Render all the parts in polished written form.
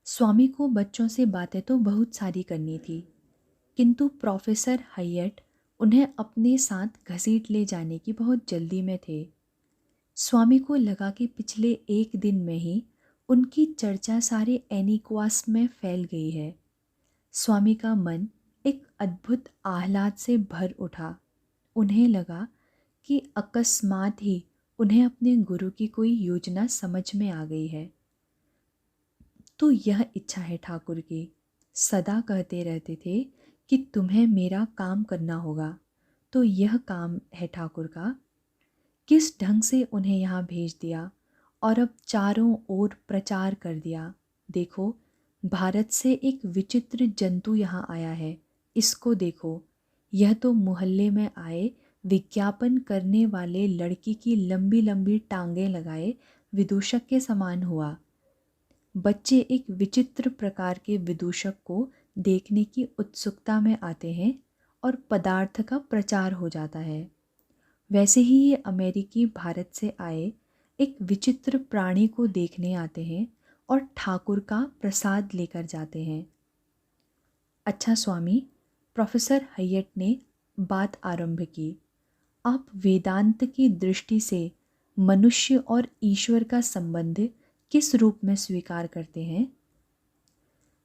स्वामी को बच्चों से बातें तो बहुत सारी करनी थी, किंतु प्रोफेसर हयट उन्हें अपने साथ घसीट ले जाने की बहुत जल्दी में थे। स्वामी को लगा कि पिछले एक दिन में ही उनकी चर्चा सारे एनिक्वास में फैल गई है। स्वामी का मन एक अद्भुत आह्लाद से भर उठा। उन्हें लगा कि अकस्मात ही उन्हें अपने गुरु की कोई योजना समझ में आ गई है। तो यह इच्छा है ठाकुर की, सदा कहते रहते थे कि तुम्हें मेरा काम करना होगा। तो यह काम है ठाकुर का। किस ढंग से उन्हें यहाँ भेज दिया और अब चारों ओर प्रचार कर दिया। देखो, भारत से एक विचित्र जंतु यहाँ आया है, इसको देखो। यह तो मोहल्ले में आए विज्ञापन करने वाले लड़की की लंबी लंबी टांगें लगाए विदूषक के समान हुआ। बच्चे एक विचित्र प्रकार के विदूषक को देखने की उत्सुकता में आते हैं और पदार्थ का प्रचार हो जाता है। वैसे ही ये अमेरिकी भारत से आए एक विचित्र प्राणी को देखने आते हैं और ठाकुर का प्रसाद लेकर जाते हैं। अच्छा स्वामी, प्रोफेसर हयट ने बात आरंभ की, आप वेदांत की दृष्टि से मनुष्य और ईश्वर का संबंध किस रूप में स्वीकार करते हैं?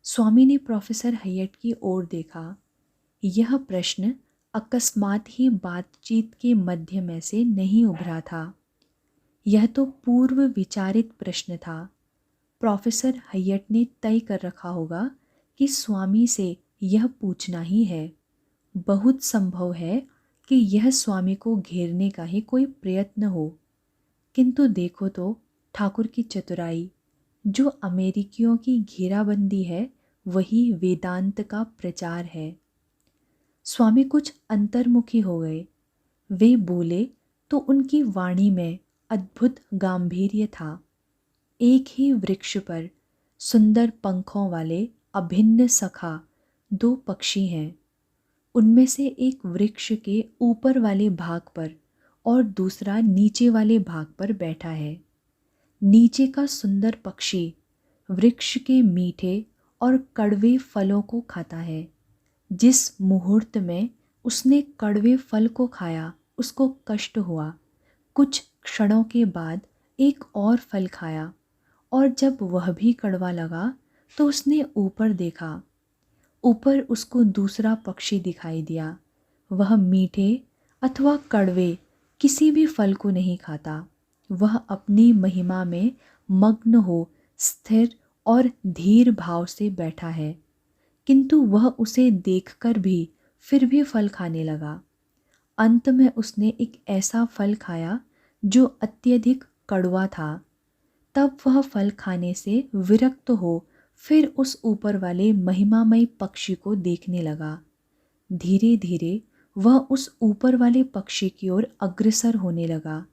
स्वामी ने प्रोफेसर हयट की ओर देखा। यह प्रश्न अकस्मात ही बातचीत के मध्य में से नहीं उभरा था। यह तो पूर्व विचारित प्रश्न था। प्रोफेसर हयट ने तय कर रखा होगा कि स्वामी से यह पूछना ही है। बहुत संभव है कि यह स्वामी को घेरने का ही कोई प्रयत्न हो। किंतु देखो तो ठाकुर की चतुराई, जो अमेरिकियों की घेराबंदी है वही वेदांत का प्रचार है। स्वामी कुछ अंतर्मुखी हो गए। वे बोले तो उनकी वाणी में अद्भुत गांभीर्य था। एक ही वृक्ष पर सुंदर पंखों वाले अभिन्न सखा दो पक्षी हैं। उनमें से एक वृक्ष के ऊपर वाले भाग पर और दूसरा नीचे वाले भाग पर बैठा है। नीचे का सुंदर पक्षी वृक्ष के मीठे और कड़वे फलों को खाता है। जिस मुहूर्त में उसने कड़वे फल को खाया उसको कष्ट हुआ। कुछ क्षणों के बाद एक और फल खाया और जब वह भी कड़वा लगा तो उसने ऊपर देखा। ऊपर उसको दूसरा पक्षी दिखाई दिया। वह मीठे अथवा कड़वे किसी भी फल को नहीं खाता। वह अपनी महिमा में मग्न हो स्थिर और धीर भाव से बैठा है, किंतु वह उसे देखकर भी फिर भी फल खाने लगा। अंत में उसने एक ऐसा फल खाया जो अत्यधिक कड़वा था। तब वह फल खाने से विरक्त हो फिर उस ऊपर वाले महिमामय पक्षी को देखने लगा। धीरे धीरे वह उस ऊपर वाले पक्षी की ओर अग्रसर होने लगा।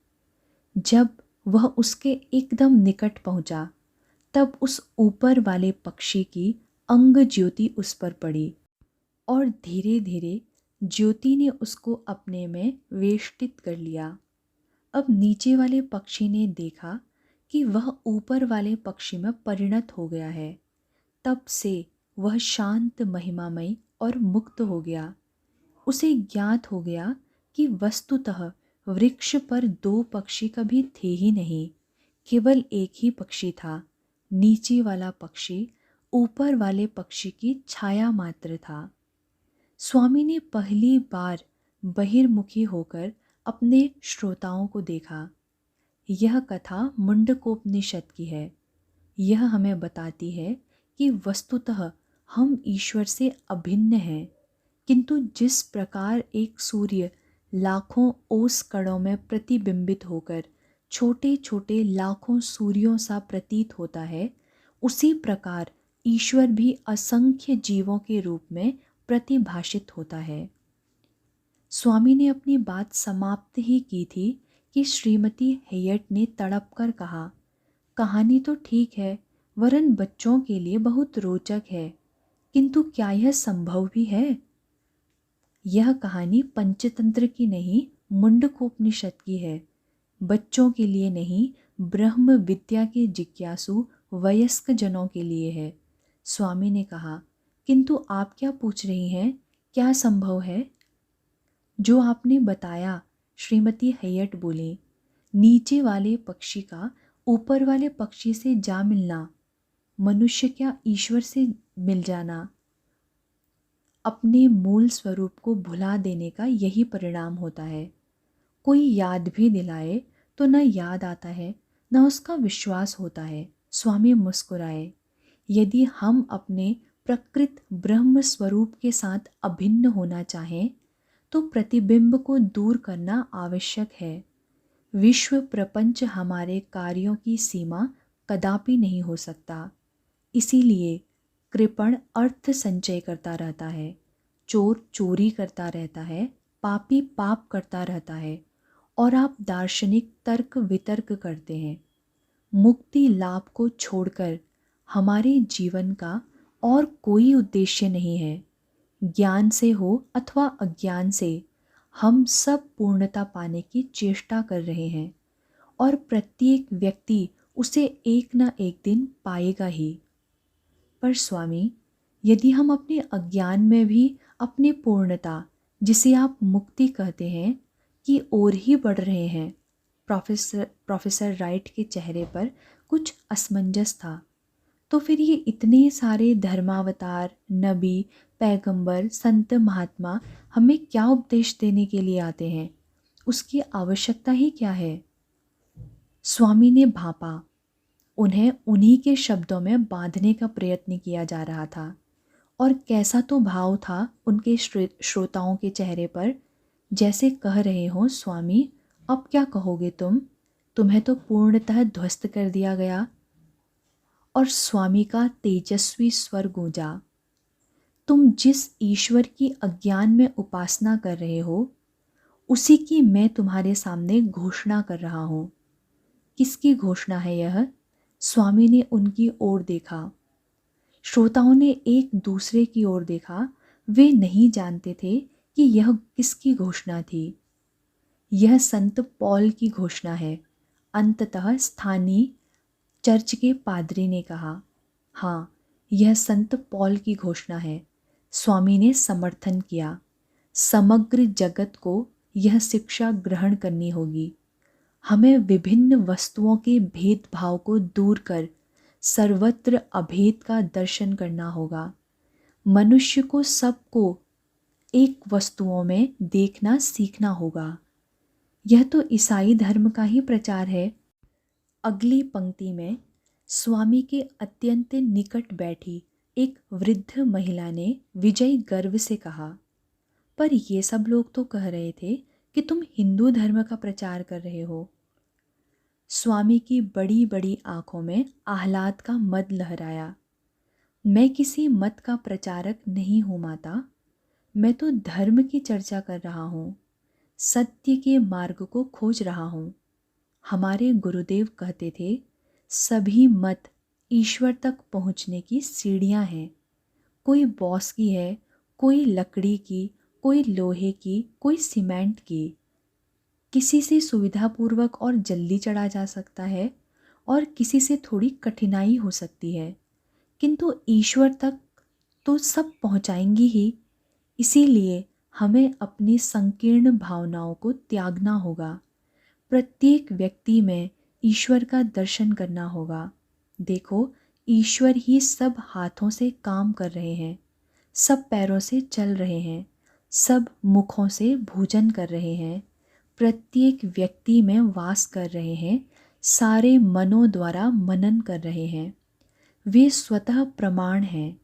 जब वह उसके एकदम निकट पहुंचा तब उस ऊपर वाले पक्षी की अंग ज्योति उस पर पड़ी और धीरे धीरे ज्योति ने उसको अपने में वेष्टित कर लिया। अब नीचे वाले पक्षी ने देखा कि वह ऊपर वाले पक्षी में परिणत हो गया है। तब से वह शांत महिमामय और मुक्त हो गया। उसे ज्ञात हो गया कि वस्तुतः वृक्ष पर दो पक्षी कभी थे ही नहीं, केवल एक ही पक्षी था। नीचे वाला पक्षी ऊपर वाले पक्षी की छाया मात्र था। स्वामी ने पहली बार बहिर्मुखी होकर अपने श्रोताओं को देखा। यह कथा मुंडकोपनिषद की है। यह हमें बताती है कि वस्तुतः हम ईश्वर से अभिन्न हैं, किंतु जिस प्रकार एक सूर्य लाखों ओस कणों में प्रतिबिंबित होकर छोटे छोटे लाखों सूर्यों सा प्रतीत होता है, उसी प्रकार ईश्वर भी असंख्य जीवों के रूप में प्रतिभाषित होता है। स्वामी ने अपनी बात समाप्त ही की थी कि श्रीमती हेयट ने तड़प कर कहा, कहानी तो ठीक है, वरन बच्चों के लिए बहुत रोचक है, किंतु क्या यह संभव भी है? यह कहानी पंचतंत्र की नहीं, मुंडकोपनिषद की है। बच्चों के लिए नहीं, ब्रह्म विद्या के जिज्ञासु वयस्क जनों के लिए है। स्वामी ने कहा, किंतु आप क्या पूछ रही हैं? क्या संभव है? जो आपने बताया, श्रीमती हैयट बोली। नीचे वाले पक्षी का ऊपर वाले पक्षी से जा मिलना, मनुष्य क्या ईश्वर से मिल जाना, अपने मूल स्वरूप को भुला देने का यही परिणाम होता है। कोई याद भी दिलाए तो न याद आता है, न उसका विश्वास होता है। स्वामी मुस्कुराए। यदि हम अपने प्रकृत ब्रह्म स्वरूप के साथ अभिन्न होना चाहें तो प्रतिबिंब को दूर करना आवश्यक है। विश्व प्रपंच हमारे कार्यों की सीमा कदापि नहीं हो सकता। इसीलिए कृपण अर्थ संचय करता रहता है, चोर चोरी करता रहता है, पापी पाप करता रहता है, और आप दार्शनिक तर्क वितर्क करते हैं। मुक्ति लाभ को छोड़कर हमारे जीवन का और कोई उद्देश्य नहीं है। ज्ञान से हो अथवा अज्ञान से, हम सब पूर्णता पाने की चेष्टा कर रहे हैं, और प्रत्येक व्यक्ति उसे एक न एक दिन पाएगा ही। पर स्वामी, यदि हम अपने अज्ञान में भी अपनी पूर्णता, जिसे आप मुक्ति कहते हैं, की ओर ही बढ़ रहे हैं। प्रोफेसर राइट के चेहरे पर कुछ असमंजस था। तो फिर ये इतने सारे धर्मावतार, नबी, पैगंबर, संत, महात्मा हमें क्या उपदेश देने के लिए आते हैं? उसकी आवश्यकता ही क्या है? स्वामी ने भांपा। उन्हें उन्हीं के शब्दों में बांधने का प्रयत्न किया जा रहा था, और कैसा तो भाव था उनके श्रोताओं के चेहरे पर, जैसे कह रहे हो, स्वामी अब क्या कहोगे तुम? तुम्हें तो पूर्णतः ध्वस्त कर दिया गया। और स्वामी का तेजस्वी स्वर गूंजा, तुम जिस ईश्वर की अज्ञान में उपासना कर रहे हो, उसी की मैं तुम्हारे सामने घोषणा कर रहा हूँ। किसकी घोषणा है यह? स्वामी ने उनकी ओर देखा। श्रोताओं ने एक दूसरे की ओर देखा। वे नहीं जानते थे कि यह किसकी घोषणा थी। यह संत पॉल की घोषणा है, अंततः स्थानीय चर्च के पादरी ने कहा। हाँ, यह संत पॉल की घोषणा है। स्वामी ने समर्थन किया। समग्र जगत को यह शिक्षा ग्रहण करनी होगी। हमें विभिन्न वस्तुओं के भेदभाव को दूर कर सर्वत्र अभेद का दर्शन करना होगा। मनुष्य को सबको एक वस्तुओं में देखना सीखना होगा। यह तो ईसाई धर्म का ही प्रचार है। अगली पंक्ति में स्वामी के अत्यंत निकट बैठी एक वृद्ध महिला ने विजयी गर्व से कहा, पर ये सब लोग तो कह रहे थे कि तुम हिंदू धर्म का प्रचार कर रहे हो। स्वामी की बड़ी बड़ी आंखों में आह्लाद का मद लहराया। मैं किसी मत का प्रचारक नहीं हूँ माता, मैं तो धर्म की चर्चा कर रहा हूँ, सत्य के मार्ग को खोज रहा हूँ। हमारे गुरुदेव कहते थे, सभी मत ईश्वर तक पहुँचने की सीढ़ियाँ हैं। कोई बांस की है, कोई लकड़ी की, कोई लोहे की, कोई सीमेंट की। किसी से सुविधापूर्वक और जल्दी चढ़ा जा सकता है, और किसी से थोड़ी कठिनाई हो सकती है, किंतु ईश्वर तक तो सब पहुँचाएंगी ही। इसीलिए हमें अपनी संकीर्ण भावनाओं को त्यागना होगा। प्रत्येक व्यक्ति में ईश्वर का दर्शन करना होगा। देखो, ईश्वर ही सब हाथों से काम कर रहे हैं, सब पैरों से चल रहे हैं, सब मुखों से भोजन कर रहे हैं, प्रत्येक व्यक्ति में वास कर रहे हैं, सारे मनों द्वारा मनन कर रहे हैं। वे स्वतः प्रमाण हैं।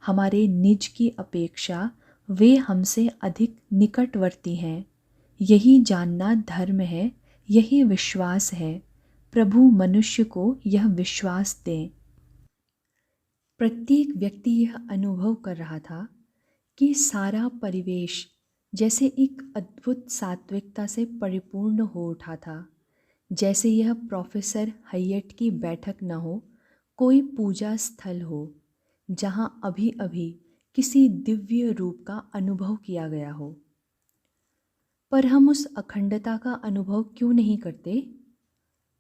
हमारे निज की अपेक्षा वे हमसे अधिक निकटवर्ती हैं। यही जानना धर्म है, यही विश्वास है। प्रभु मनुष्य को यह विश्वास दें। प्रत्येक व्यक्ति यह अनुभव कर रहा था कि सारा परिवेश जैसे एक अद्भुत सात्विकता से परिपूर्ण हो उठा था, जैसे यह प्रोफेसर हैयट की बैठक न हो, कोई पूजा स्थल हो जहाँ अभी अभी किसी दिव्य रूप का अनुभव किया गया हो। पर हम उस अखंडता का अनुभव क्यों नहीं करते?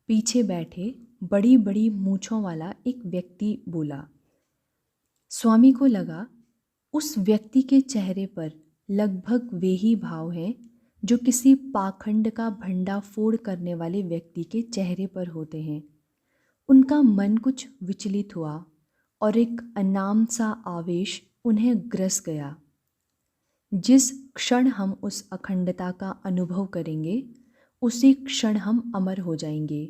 पीछे बैठे बड़ी बड़ी मूंछों वाला एक व्यक्ति बोला। स्वामी को लगा उस व्यक्ति के चेहरे पर लगभग वे ही भाव हैं जो किसी पाखंड का भंडाफोड़ करने वाले व्यक्ति के चेहरे पर होते हैं। उनका मन कुछ विचलित हुआ और एक अनाम सा आवेश उन्हें ग्रस गया। जिस क्षण हम उस अखंडता का अनुभव करेंगे उसी क्षण हम अमर हो जाएंगे।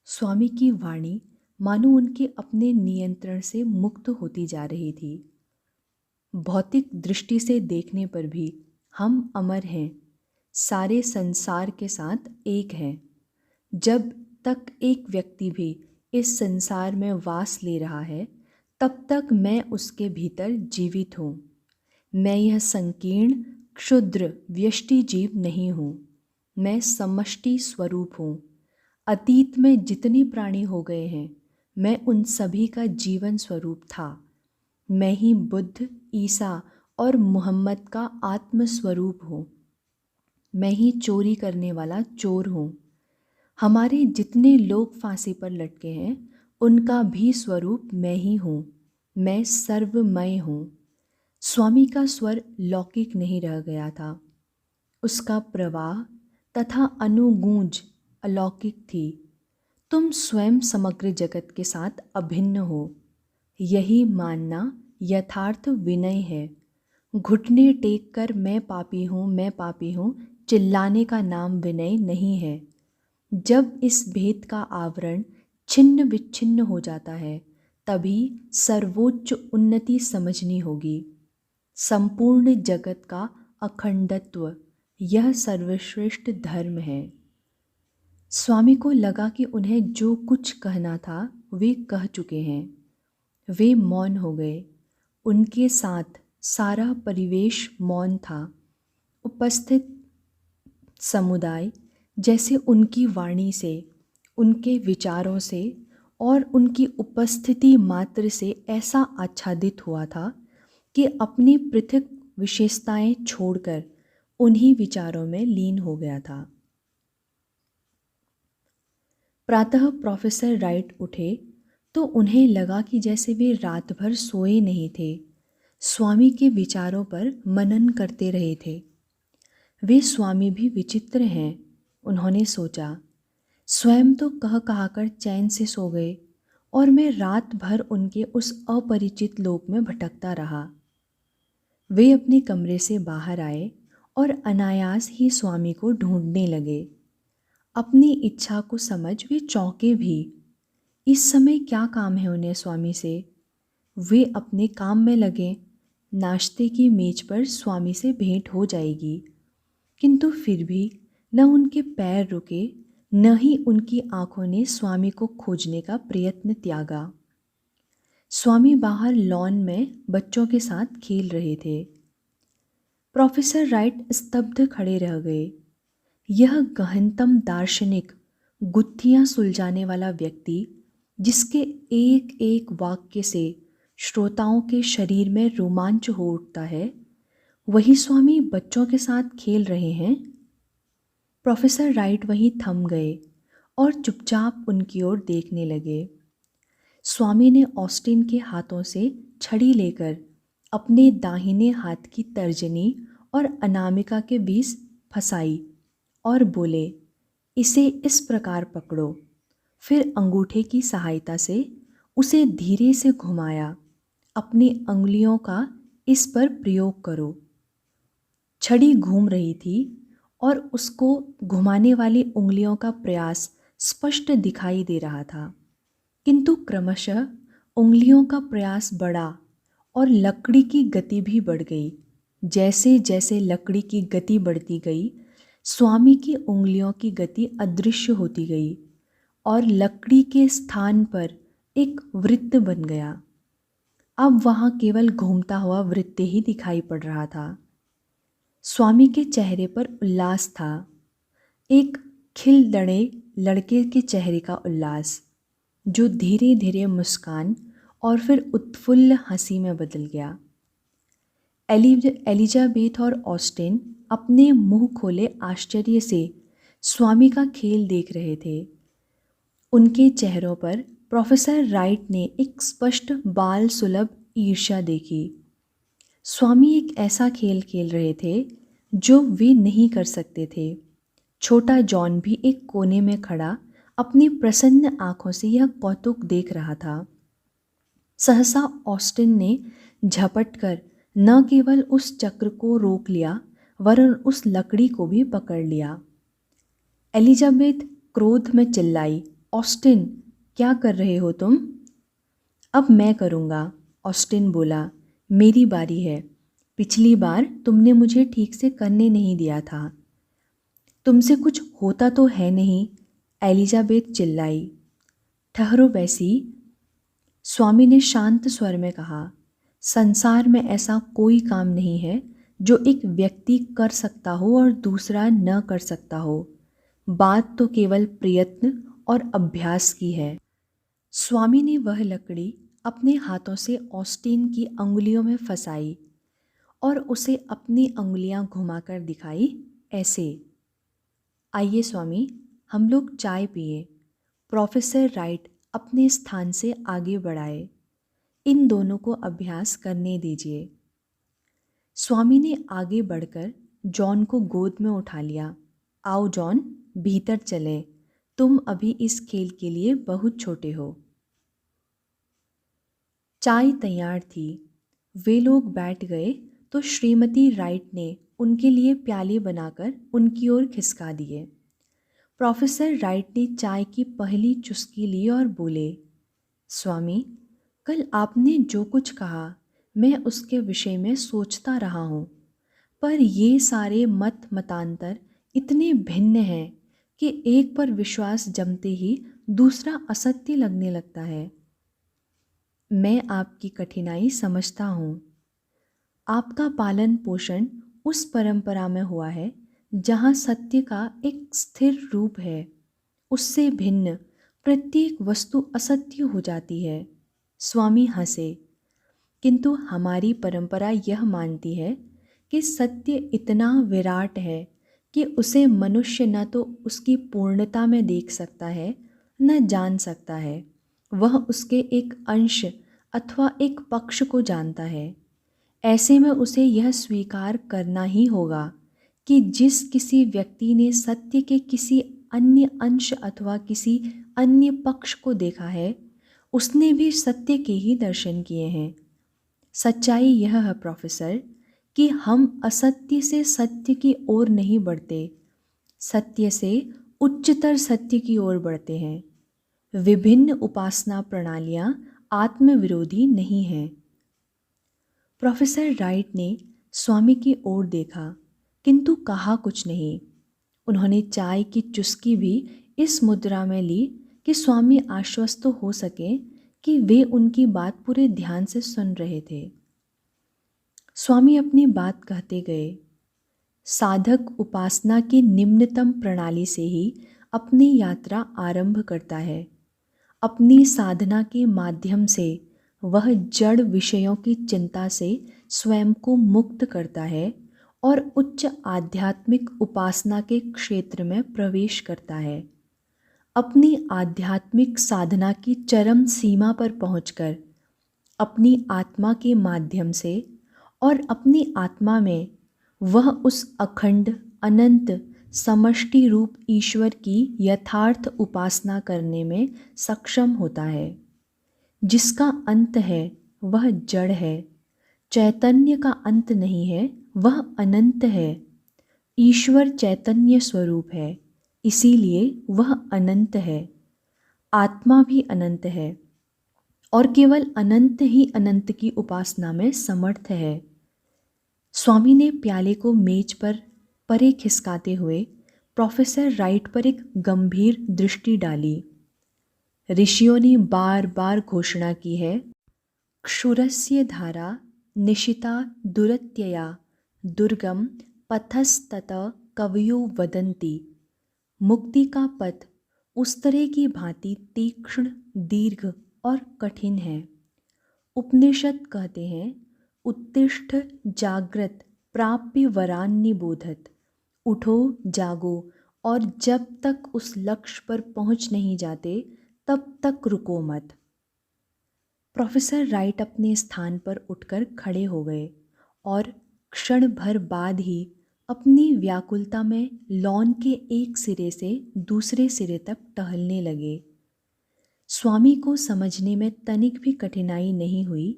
स्वामी की वाणी मानो उनके अपने नियंत्रण से मुक्त होती जा रही थी। भौतिक दृष्टि से देखने पर भी हम अमर हैं, सारे संसार के साथ एक हैं। जब तक एक व्यक्ति भी इस संसार में वास ले रहा है तब तक मैं उसके भीतर जीवित हूँ। मैं यह संकीर्ण क्षुद्र व्यष्टि जीव नहीं हूँ, मैं समष्टि स्वरूप हूँ। अतीत में जितने प्राणी हो गए हैं मैं उन सभी का जीवन स्वरूप था। मैं ही बुद्ध, ईसा और मोहम्मद का आत्म स्वरूप हूँ। मैं ही चोरी करने वाला चोर हूँ। हमारे जितने लोग फांसी पर लटके हैं उनका भी स्वरूप मैं ही हूँ। मैं सर्वमय हूँ। स्वामी का स्वर लौकिक नहीं रह गया था, उसका प्रवाह तथा अनुगूंज अलौकिक थी। तुम स्वयं समग्र जगत के साथ अभिन्न हो, यही मानना यथार्थ विनय है। घुटने टेक कर मैं पापी हूँ चिल्लाने का नाम विनय नहीं है। जब इस भेद का आवरण छिन्न विच्छिन्न हो जाता है तभी सर्वोच्च उन्नति समझनी होगी। संपूर्ण जगत का अखंडत्व यह सर्वश्रेष्ठ धर्म है। स्वामी को लगा कि उन्हें जो कुछ कहना था वे कह चुके हैं। वे मौन हो गए। उनके साथ सारा परिवेश मौन था। उपस्थित समुदाय जैसे उनकी वाणी से, उनके विचारों से और उनकी उपस्थिति मात्र से ऐसा आच्छादित हुआ था कि अपनी पृथक विशेषताएं छोड़कर उन्हीं विचारों में लीन हो गया था। प्रातः प्रोफेसर राइट उठे तो उन्हें लगा कि जैसे वे रात भर सोए नहीं थे, स्वामी के विचारों पर मनन करते रहे थे। वे स्वामी भी विचित्र हैं, उन्होंने सोचा। स्वयं तो कहा कर चैन से सो गए और मैं रात भर उनके उस अपरिचित लोक में भटकता रहा। वे अपने कमरे से बाहर आए और अनायास ही स्वामी को ढूंढने लगे। अपनी इच्छा को समझ वे चौंके भी। इस समय क्या काम है उन्हें स्वामी से? वे अपने काम में लगे। नाश्ते की मेज पर स्वामी से भेंट हो जाएगी। किंतु फिर भी न उनके पैर रुके, न ही उनकी आंखों ने स्वामी को खोजने का प्रयत्न त्यागा। स्वामी बाहर लॉन में बच्चों के साथ खेल रहे थे। प्रोफेसर राइट स्तब्ध खड़े रह गए। यह गहनतम दार्शनिक, गुत्थियां सुलझाने वाला व्यक्ति, जिसके एक एक वाक्य से श्रोताओं के शरीर में रोमांच हो उठता है, वही स्वामी बच्चों के साथ खेल रहे हैं। प्रोफेसर राइट वहीं थम गए और चुपचाप उनकी ओर देखने लगे। स्वामी ने ऑस्टिन के हाथों से छड़ी लेकर अपने दाहिने हाथ की तर्जनी और अनामिका के बीच फंसाई और बोले, इसे इस प्रकार पकड़ो। फिर अंगूठे की सहायता से उसे धीरे से घुमाया। अपनी अंगुलियों का इस पर प्रयोग करो। छड़ी घूम रही थी और उसको घुमाने वाली उंगलियों का प्रयास स्पष्ट दिखाई दे रहा था, किंतु क्रमशः उंगलियों का प्रयास बढ़ा और लकड़ी की गति भी बढ़ गई। जैसे जैसे लकड़ी की गति बढ़ती गई, स्वामी की उंगलियों की गति अदृश्य होती गई और लकड़ी के स्थान पर एक वृत्त बन गया। अब वहाँ केवल घूमता हुआ वृत्त ही दिखाई पड़ रहा था। स्वामी के चेहरे पर उल्लास था, एक खिलदड़े लड़के के चेहरे का उल्लास, जो धीरे धीरे मुस्कान और फिर उत्फुल्ल हंसी में बदल गया। एलिजाबेथ और ऑस्टिन अपने मुंह खोले आश्चर्य से स्वामी का खेल देख रहे थे। उनके चेहरों पर प्रोफेसर राइट ने एक स्पष्ट बाल सुलभ ईर्ष्या देखी। स्वामी एक ऐसा खेल खेल रहे थे जो वे नहीं कर सकते थे। छोटा जॉन भी एक कोने में खड़ा अपनी प्रसन्न आंखों से यह कौतुक देख रहा था। सहसा ऑस्टिन ने झपट कर न केवल उस चक्र को रोक लिया वरन उस लकड़ी को भी पकड़ लिया। एलिजाबेथ क्रोध में चिल्लाई, ऑस्टिन, क्या कर रहे हो तुम? अब मैं करूँगा, ऑस्टिन बोला, मेरी बारी है। पिछली बार तुमने मुझे ठीक से करने नहीं दिया था। तुमसे कुछ होता तो है नहीं, एलिजाबेथ चिल्लाई। ठहरो बेसी, स्वामी ने शांत स्वर में कहा, संसार में ऐसा कोई काम नहीं है जो एक व्यक्ति कर सकता हो और दूसरा न कर सकता हो। बात तो केवल प्रयत्न और अभ्यास की है। स्वामी ने वह लकड़ी अपने हाथों से ऑस्टिन की अंगुलियों में फंसाई और उसे अपनी अंगुलियां घुमाकर दिखाई, ऐसे। आइए स्वामी, हम लोग चाय पिए। प्रोफेसर राइट अपने स्थान से आगे बढ़ाए। इन दोनों को अभ्यास करने दीजिए। स्वामी ने आगे बढ़कर जॉन को गोद में उठा लिया। आओ जॉन, भीतर चले, तुम अभी इस खेल के लिए बहुत छोटे हो। चाय तैयार थी। वे लोग बैठ गए तो श्रीमती राइट ने उनके लिए प्याले बनाकर उनकी ओर खिसका दिए। प्रोफेसर राइट ने चाय की पहली चुस्की ली और बोले, स्वामी, कल आपने जो कुछ कहा मैं उसके विषय में सोचता रहा हूँ, पर ये सारे मत मतांतर इतने भिन्न हैं कि एक पर विश्वास जमते ही दूसरा असत्य लगने लगता है। मैं आपकी कठिनाई समझता हूँ। आपका पालन पोषण उस परंपरा में हुआ है जहाँ सत्य का एक स्थिर रूप है। उससे भिन्न प्रत्येक वस्तु असत्य हो जाती है। स्वामी हंसे। किंतु हमारी परंपरा यह मानती है कि सत्य इतना विराट है कि उसे मनुष्य न तो उसकी पूर्णता में देख सकता है न जान सकता है। वह उसके एक अंश अथवा एक पक्ष को जानता है। ऐसे में उसे यह स्वीकार करना ही होगा कि जिस किसी व्यक्ति ने सत्य के किसी अन्य अंश अथवा किसी अन्य पक्ष को देखा है, उसने भी सत्य के ही दर्शन किए हैं। सच्चाई यह है प्रोफेसर कि हम असत्य से सत्य की ओर नहीं बढ़ते, सत्य से उच्चतर सत्य की ओर बढ़ते हैं। विभिन्न उपासना प्रणालियां आत्मविरोधी नहीं हैं। प्रोफेसर राइट ने स्वामी की ओर देखा किंतु कहा कुछ नहीं। उन्होंने चाय की चुस्की भी इस मुद्रा में ली कि स्वामी आश्वस्त हो सके कि वे उनकी बात पूरे ध्यान से सुन रहे थे। स्वामी अपनी बात कहते गए, साधक उपासना की निम्नतम प्रणाली से ही अपनी यात्रा आरंभ करता है। अपनी साधना के माध्यम से वह जड़ विषयों की चिंता से स्वयं को मुक्त करता है और उच्च आध्यात्मिक उपासना के क्षेत्र में प्रवेश करता है। अपनी आध्यात्मिक साधना की चरम सीमा पर पहुंचकर अपनी आत्मा के माध्यम से और अपनी आत्मा में वह उस अखंड अनंत समष्टि रूप ईश्वर की यथार्थ उपासना करने में सक्षम होता है। जिसका अंत है वह जड़ है, चैतन्य का अंत नहीं है, वह अनंत है। ईश्वर चैतन्य स्वरूप है, इसीलिए वह अनंत है। आत्मा भी अनंत है और केवल अनंत ही अनंत की उपासना में समर्थ है। स्वामी ने प्याले को मेज पर परे खिसकाते हुए प्रोफेसर राइट पर एक गंभीर दृष्टि डाली। ऋषियों ने बार बार घोषणा की है, क्षुरस्य धारा निशिता दुरत्यया दुर्गम पथस्तत कवयो वदन्ति। मुक्ति का पथ उस तरह की भांति तीक्ष्ण, दीर्घ और कठिन है। उपनिषद कहते हैं, उत्तिष्ठ जागृत प्राप्य वरान्निबोधत। उठो, जागो और जब तक उस लक्ष्य पर पहुंच नहीं जाते तब तक रुको मत। प्रोफेसर राइट अपने स्थान पर उठकर खड़े हो गए और क्षण भर बाद ही अपनी व्याकुलता में लॉन के एक सिरे से दूसरे सिरे तक टहलने लगे। स्वामी को समझने में तनिक भी कठिनाई नहीं हुई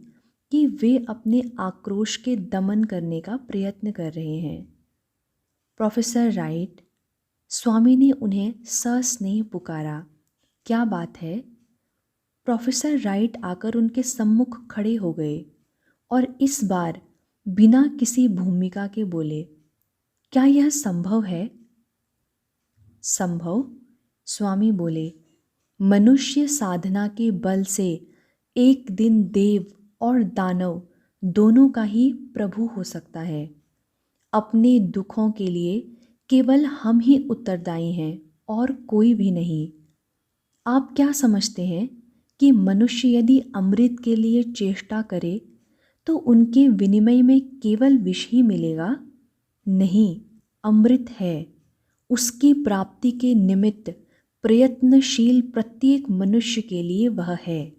कि वे अपने आक्रोश के दमन करने का प्रयत्न कर रहे हैं। प्रोफेसर राइट, स्वामी ने उन्हें सस्नेह पुकारा, क्या बात है? प्रोफेसर राइट आकर उनके सम्मुख खड़े हो गए और इस बार बिना किसी भूमिका के बोले, क्या यह संभव है? संभव? स्वामी बोले, मनुष्य साधना के बल से एक दिन देव और दानव दोनों का ही प्रभु हो सकता है। अपने दुखों के लिए केवल हम ही उत्तरदायी हैं और कोई भी नहीं। आप क्या समझते हैं कि मनुष्य यदि अमृत के लिए चेष्टा करे तो उनके विनिमय में केवल विष ही मिलेगा? नहीं, अमृत है। उसकी प्राप्ति के निमित्त प्रयत्नशील प्रत्येक मनुष्य के लिए वह है।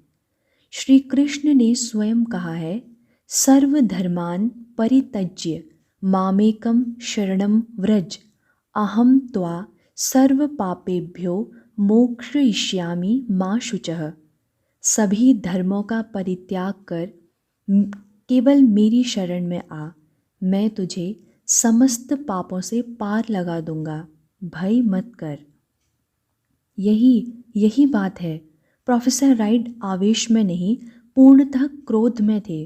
श्री कृष्ण ने स्वयं कहा है, सर्वधर्मान परित्यज्य मामेकं शरणं व्रज, अहम त्वा सर्व पापेभ्यो मोक्षयिष्यामि मा शुचः। सभी धर्मों का परित्याग कर केवल मेरी शरण में आ, मैं तुझे समस्त पापों से पार लगा दूंगा, भय मत कर। यही बात है। प्रोफेसर राइट आवेश में नहीं, पूर्णतः क्रोध में थे।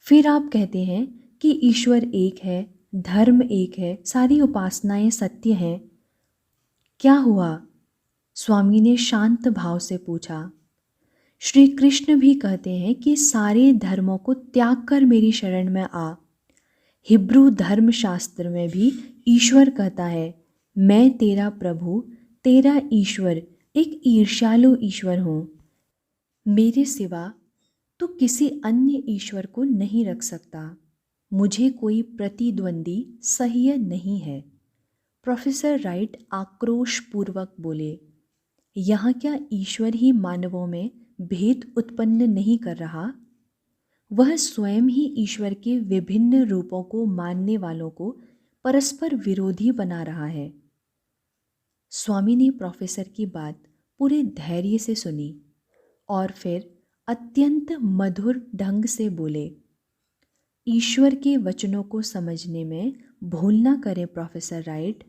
फिर आप कहते हैं कि ईश्वर एक है, धर्म एक है, सारी उपासनाएं सत्य हैं। क्या हुआ? स्वामी ने शांत भाव से पूछा। श्री कृष्ण भी कहते हैं कि सारे धर्मों को त्याग कर मेरी शरण में आ। हिब्रू धर्मशास्त्र में भी ईश्वर कहता है, मैं तेरा प्रभु, तेरा ईश्वर, एक ईर्ष्यालु ईश्वर हूँ। मेरे सिवा तो किसी अन्य ईश्वर को नहीं रख सकता। मुझे कोई प्रतिद्वंदी सह्य नहीं है। प्रोफेसर राइट आक्रोशपूर्वक बोले, यहाँ क्या ईश्वर ही मानवों में भेद उत्पन्न नहीं कर रहा? वह स्वयं ही ईश्वर के विभिन्न रूपों को मानने वालों को परस्पर विरोधी बना रहा है। स्वामी ने प्रोफेसर की बात पूरे धैर्य से सुनी और फिर अत्यंत मधुर ढंग से बोले, ईश्वर के वचनों को समझने में भूल ना करें प्रोफेसर राइट।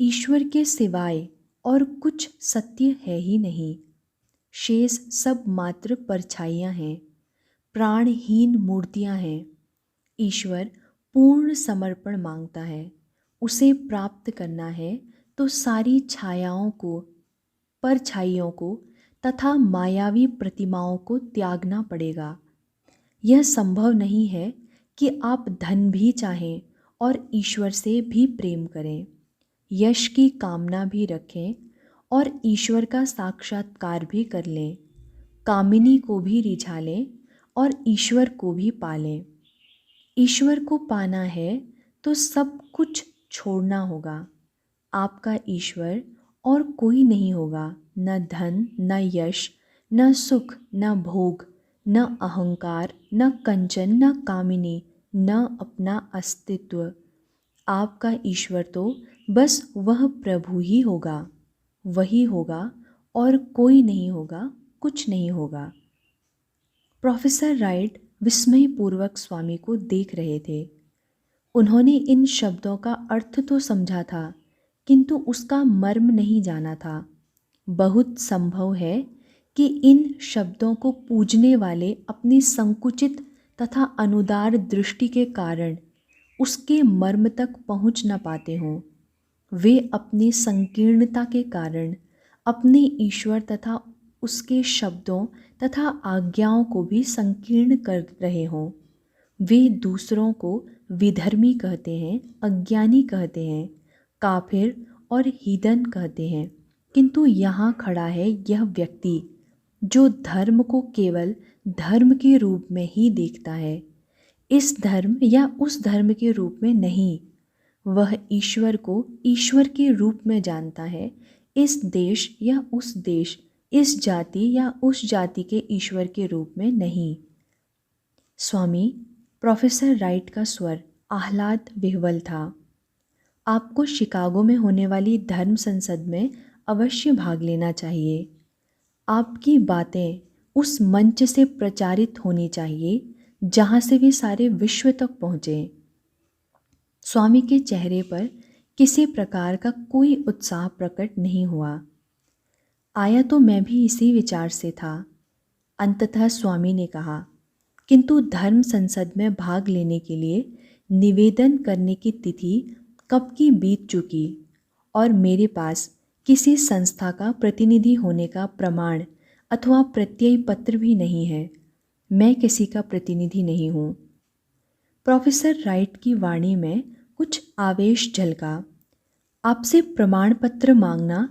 ईश्वर के सिवाय और कुछ सत्य है ही नहीं। शेष सब मात्र परछाइयाँ हैं, प्राणहीन मूर्तियाँ हैं। ईश्वर पूर्ण समर्पण मांगता है। उसे प्राप्त करना है तो सारी छायाओं को, परछाइयों को तथा मायावी प्रतिमाओं को त्यागना पड़ेगा। यह संभव नहीं है कि आप धन भी चाहें और ईश्वर से भी प्रेम करें, यश की कामना भी रखें और ईश्वर का साक्षात्कार भी कर लें, कामिनी को भी रिझा लें और ईश्वर को भी पालें। ईश्वर को पाना है तो सब कुछ छोड़ना होगा। आपका ईश्वर और कोई नहीं होगा, न धन, न यश, न सुख, न भोग, न अहंकार, न कंचन, न कामिनी, न अपना अस्तित्व। आपका ईश्वर तो बस वह प्रभु ही होगा, वही होगा और कोई नहीं होगा, कुछ नहीं होगा। प्रोफेसर राइट विस्मयपूर्वक स्वामी को देख रहे थे। उन्होंने इन शब्दों का अर्थ तो समझा था, किंतु उसका मर्म नहीं जाना था। बहुत संभव है कि इन शब्दों को पूजने वाले अपनी संकुचित तथा अनुदार दृष्टि के कारण उसके मर्म तक पहुंच न पाते हों। वे अपनी संकीर्णता के कारण अपने ईश्वर तथा उसके शब्दों तथा आज्ञाओं को भी संकीर्ण कर रहे हों। वे दूसरों को विधर्मी कहते हैं, अज्ञानी कहते हैं, काफिर और हीदन कहते हैं, किंतु यहाँ खड़ा है यह व्यक्ति जो धर्म को केवल धर्म के रूप में ही देखता है, इस धर्म या उस धर्म के रूप में नहीं। वह ईश्वर को ईश्वर के रूप में जानता है, इस देश या उस देश, इस जाति या उस जाति के ईश्वर के रूप में नहीं। स्वामी, प्रोफेसर राइट का स्वर आह्लाद विह्वल था। आपको शिकागो में होने वाली धर्म संसद में अवश्य भाग लेना चाहिए। आपकी बातें उस मंच से प्रचारित होनी चाहिए जहाँ से वे सारे विश्व तक पहुँचे। स्वामी के चेहरे पर किसी प्रकार का कोई उत्साह प्रकट नहीं हुआ। आया तो मैं भी इसी विचार से था, अंततः स्वामी ने कहा, किंतु धर्म संसद में भाग लेने के लिए निवेदन करने की तिथि कब की बीत चुकी और मेरे पास किसी संस्था का प्रतिनिधि होने का प्रमाण अथवा प्रत्यय पत्र भी नहीं है। मैं किसी का प्रतिनिधि नहीं हूँ। प्रोफेसर राइट की वाणी में कुछ आवेश झलका। आपसे प्रमाण पत्र मांगना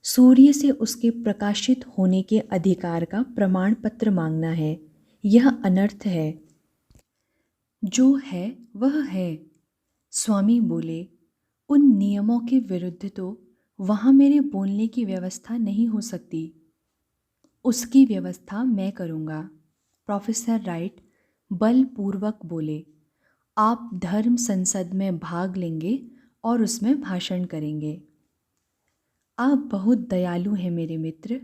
सूर्य से उसके प्रकाशित होने के अधिकार का प्रमाण पत्र मांगना है। यह अनर्थ है। जो है वह है, स्वामी बोले। उन नियमों के विरुद्ध तो वहाँ मेरे बोलने की व्यवस्था नहीं हो सकती। उसकी व्यवस्था मैं करूँगा, प्रोफेसर राइट बलपूर्वक बोले। आप धर्म संसद में भाग लेंगे और उसमें भाषण करेंगे। आप बहुत दयालु हैं मेरे मित्र,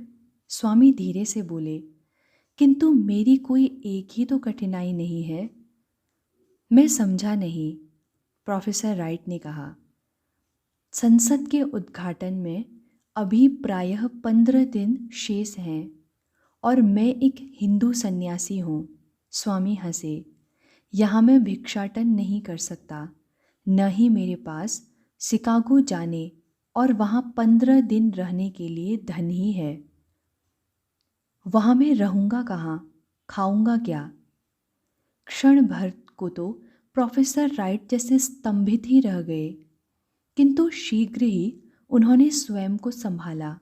स्वामी धीरे से बोले, किंतु मेरी कोई एक ही तो कठिनाई नहीं है। मैं समझा नहीं, प्रोफेसर राइट ने कहा। संसद के उद्घाटन में अभी प्रायः 15 दिन शेष हैं और मैं एक हिंदू सन्यासी हूँ। स्वामी हंसे। यहाँ मैं भिक्षाटन नहीं कर सकता, न ही मेरे पास शिकागो जाने और वहाँ 15 दिन रहने के लिए धन ही है। वहाँ मैं रहूँगा कहाँ, खाऊंगा क्या? क्षण भर को तो प्रोफेसर राइट जैसे स्तंभित ही रह गए, किंतु शीघ्र ही उन्होंने स्वयं को संभाला।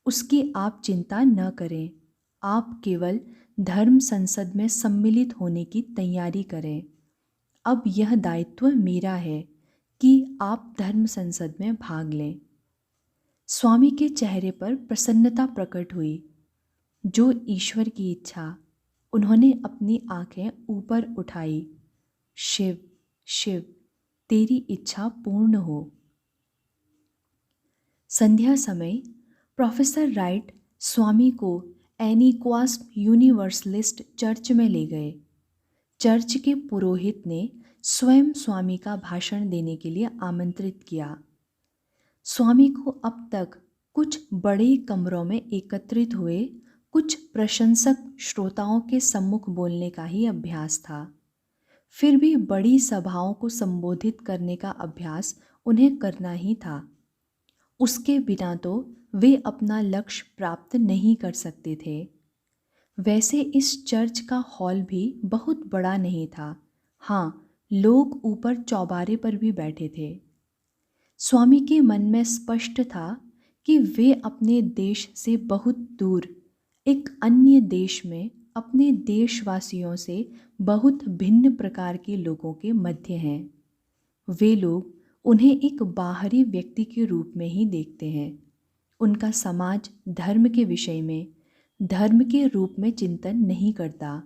उसकी आप चिंता न करें, आप केवल धर्म संसद में सम्मिलित होने की तैयारी करें। अब यह दायित्व मेरा है कि आप धर्म संसद में भाग लें। स्वामी के चेहरे पर प्रसन्नता प्रकट हुई। जो ईश्वर की इच्छा। उन्होंने अपनी आंखें ऊपर उठाई। शिव, शिव, तेरी इच्छा पूर्ण हो। संध्या समय प्रोफेसर राइट स्वामी को एनीक्वास यूनिवर्सलिस्ट चर्च में ले गए। चर्च के पुरोहित ने स्वयं स्वामी का भाषण देने के लिए आमंत्रित किया। स्वामी को अब तक कुछ बड़े कमरों में एकत्रित हुए कुछ प्रशंसक श्रोताओं के सम्मुख बोलने का ही अभ्यास था। फिर भी बड़ी सभाओं को संबोधित करने का अभ्यास उन्हें करना ही था। उसके बिना तो वे अपना लक्ष्य प्राप्त नहीं कर सकते थे। वैसे इस चर्च का हॉल भी बहुत बड़ा नहीं था। हाँ, लोग ऊपर चौबारे पर भी बैठे थे। स्वामी के मन में स्पष्ट था कि वे अपने देश से बहुत दूर एक अन्य देश में अपने देशवासियों से बहुत भिन्न प्रकार के लोगों के मध्य हैं। वे लोग उन्हें एक बाहरी व्यक्ति के रूप में ही देखते हैं। उनका समाज धर्म के विषय में धर्म के रूप में चिंतन नहीं करता।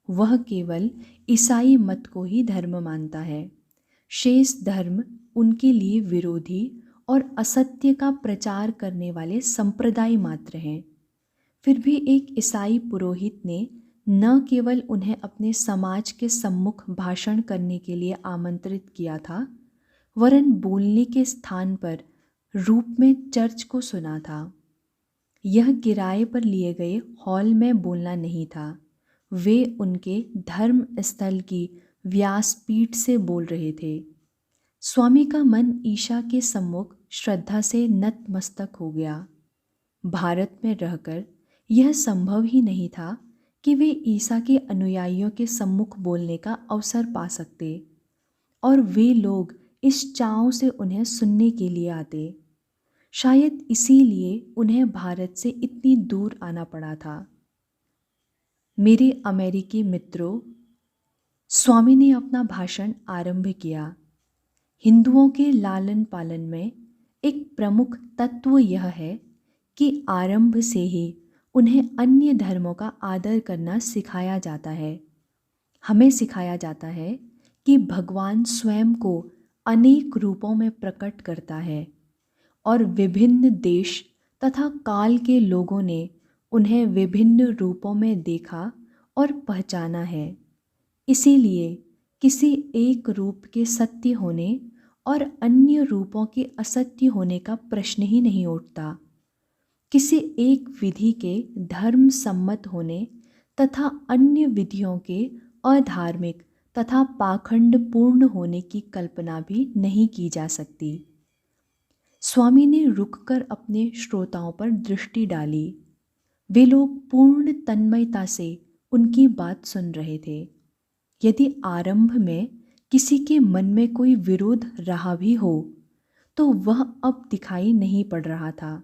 वह केवल ईसाई मत को ही धर्म मानता है। शेष धर्म उनके लिए विरोधी और असत्य का प्रचार करने वाले संप्रदाय मात्र हैं। फिर भी एक ईसाई पुरोहित ने न केवल उन्हें अपने समाज के सम्मुख भाषण करने के लिए आमंत्रित किया था, वरन बोलने के स्थान पर रूप में चर्च को सुना था। यह किराए पर लिए गए हॉल में बोलना नहीं था। वे उनके धर्म स्थल की व्यासपीठ से बोल रहे थे। स्वामी का मन ईशा के सम्मुख श्रद्धा से नतमस्तक हो गया। भारत में रहकर यह संभव ही नहीं था कि वे ईसा के अनुयायियों के सम्मुख बोलने का अवसर पा सकते, और वे लोग इस चाव से उन्हें सुनने के लिए आते। शायद इसीलिए उन्हें भारत से इतनी दूर आना पड़ा था। मेरे अमेरिकी मित्रों, स्वामी ने अपना भाषण आरंभ किया। हिंदुओं के लालन पालन में एक प्रमुख तत्व यह है कि आरंभ से ही उन्हें अन्य धर्मों का आदर करना सिखाया जाता है। हमें सिखाया जाता है कि भगवान स्वयं को अनेक रूपों में प्रकट करता है और विभिन्न देश तथा काल के लोगों ने उन्हें विभिन्न रूपों में देखा और पहचाना है। इसीलिए किसी एक रूप के सत्य होने और अन्य रूपों के असत्य होने का प्रश्न ही नहीं उठता। किसी एक विधि के धर्म सम्मत होने तथा अन्य विधियों के अधार्मिक तथा पाखंडपूर्ण होने की कल्पना भी नहीं की जा सकती। स्वामी ने रुककर अपने श्रोताओं पर दृष्टि डाली। वे लोग पूर्ण तन्मयता से उनकी बात सुन रहे थे। यदि आरंभ में किसी के मन में कोई विरोध रहा भी हो तो वह अब दिखाई नहीं पड़ रहा था।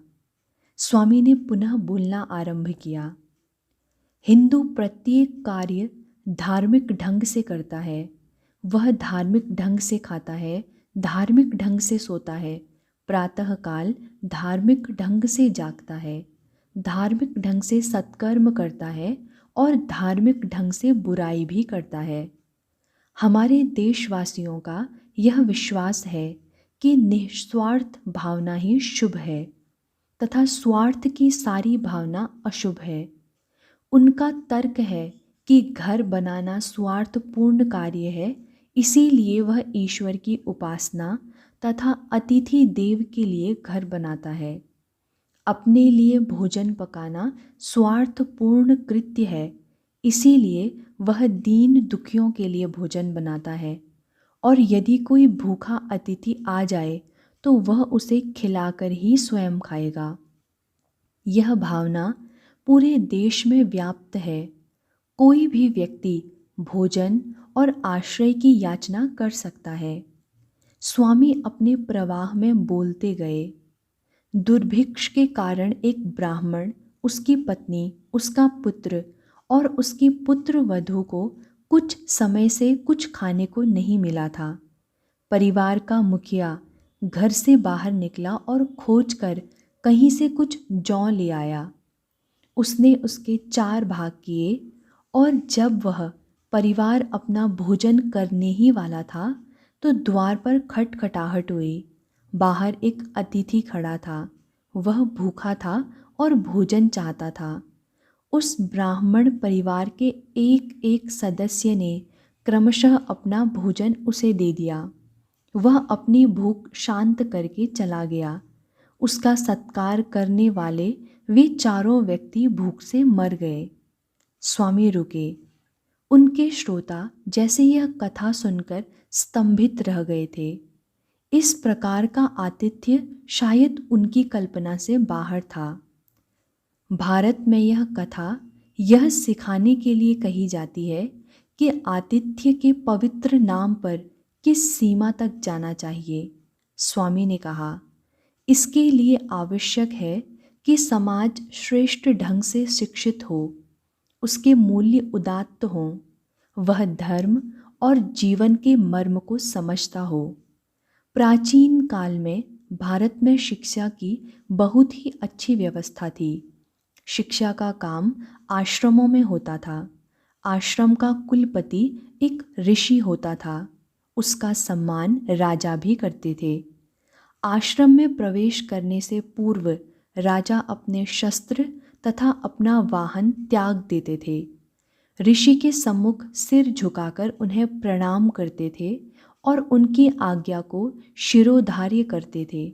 स्वामी ने पुनः बोलना आरंभ किया। हिंदू प्रत्येक कार्य धार्मिक ढंग से करता है। वह धार्मिक ढंग से खाता है, धार्मिक ढंग से सोता है, प्रातःकाल धार्मिक ढंग से जागता है, धार्मिक ढंग से सत्कर्म करता है और धार्मिक ढंग से बुराई भी करता है। हमारे देशवासियों का यह विश्वास है कि निस्वार्थ भावना ही शुभ है तथा स्वार्थ की सारी भावना अशुभ है। उनका तर्क है कि घर बनाना स्वार्थपूर्ण कार्य है, इसीलिए वह ईश्वर की उपासना तथा अतिथि देव के लिए घर बनाता है। अपने लिए भोजन पकाना स्वार्थपूर्ण कृत्य है, इसीलिए वह दीन दुखियों के लिए भोजन बनाता है और यदि कोई भूखा अतिथि आ जाए तो वह उसे खिलाकर ही स्वयं खाएगा। यह भावना पूरे देश में व्याप्त है। कोई भी व्यक्ति भोजन और आश्रय की याचना कर सकता है। स्वामी अपने प्रवाह में बोलते गए। दुर्भिक्ष के कारण एक ब्राह्मण, उसकी पत्नी, उसका पुत्र और उसकी पुत्र वधू को कुछ समय से कुछ खाने को नहीं मिला था। परिवार का मुखिया घर से बाहर निकला और खोजकर कहीं से कुछ जौ ले आया। उसने उसके 4 भाग किए और जब वह परिवार अपना भोजन करने ही वाला था तो द्वार पर खटखटाहट हुई। बाहर एक अतिथि खड़ा था। वह भूखा था और भोजन चाहता था। उस ब्राह्मण परिवार के एक एक सदस्य ने क्रमशः अपना भोजन उसे दे दिया। वह अपनी भूख शांत करके चला गया। उसका सत्कार करने वाले वे चारों व्यक्ति भूख से मर गए। स्वामी रुके। उनके श्रोता जैसे यह कथा सुनकर स्तंभित रह गए थे। इस प्रकार का आतिथ्य शायद उनकी कल्पना से बाहर था। भारत में यह कथा यह सिखाने के लिए कही जाती है कि आतिथ्य के पवित्र नाम पर किस सीमा तक जाना चाहिए। स्वामी ने कहा, इसके लिए आवश्यक है कि समाज श्रेष्ठ ढंग से शिक्षित हो, उसके मूल्य उदात्त हों, वह धर्म और जीवन के मर्म को समझता हो। प्राचीन काल में भारत में शिक्षा की बहुत ही अच्छी व्यवस्था थी। शिक्षा का काम आश्रमों में होता था। आश्रम का कुलपति एक ऋषि होता था। उसका सम्मान राजा भी करते थे। आश्रम में प्रवेश करने से पूर्व राजा अपने शस्त्र तथा अपना वाहन त्याग देते थे। ऋषि के सम्मुख सिर झुकाकर उन्हें प्रणाम करते थे और उनकी आज्ञा को शिरोधार्य करते थे।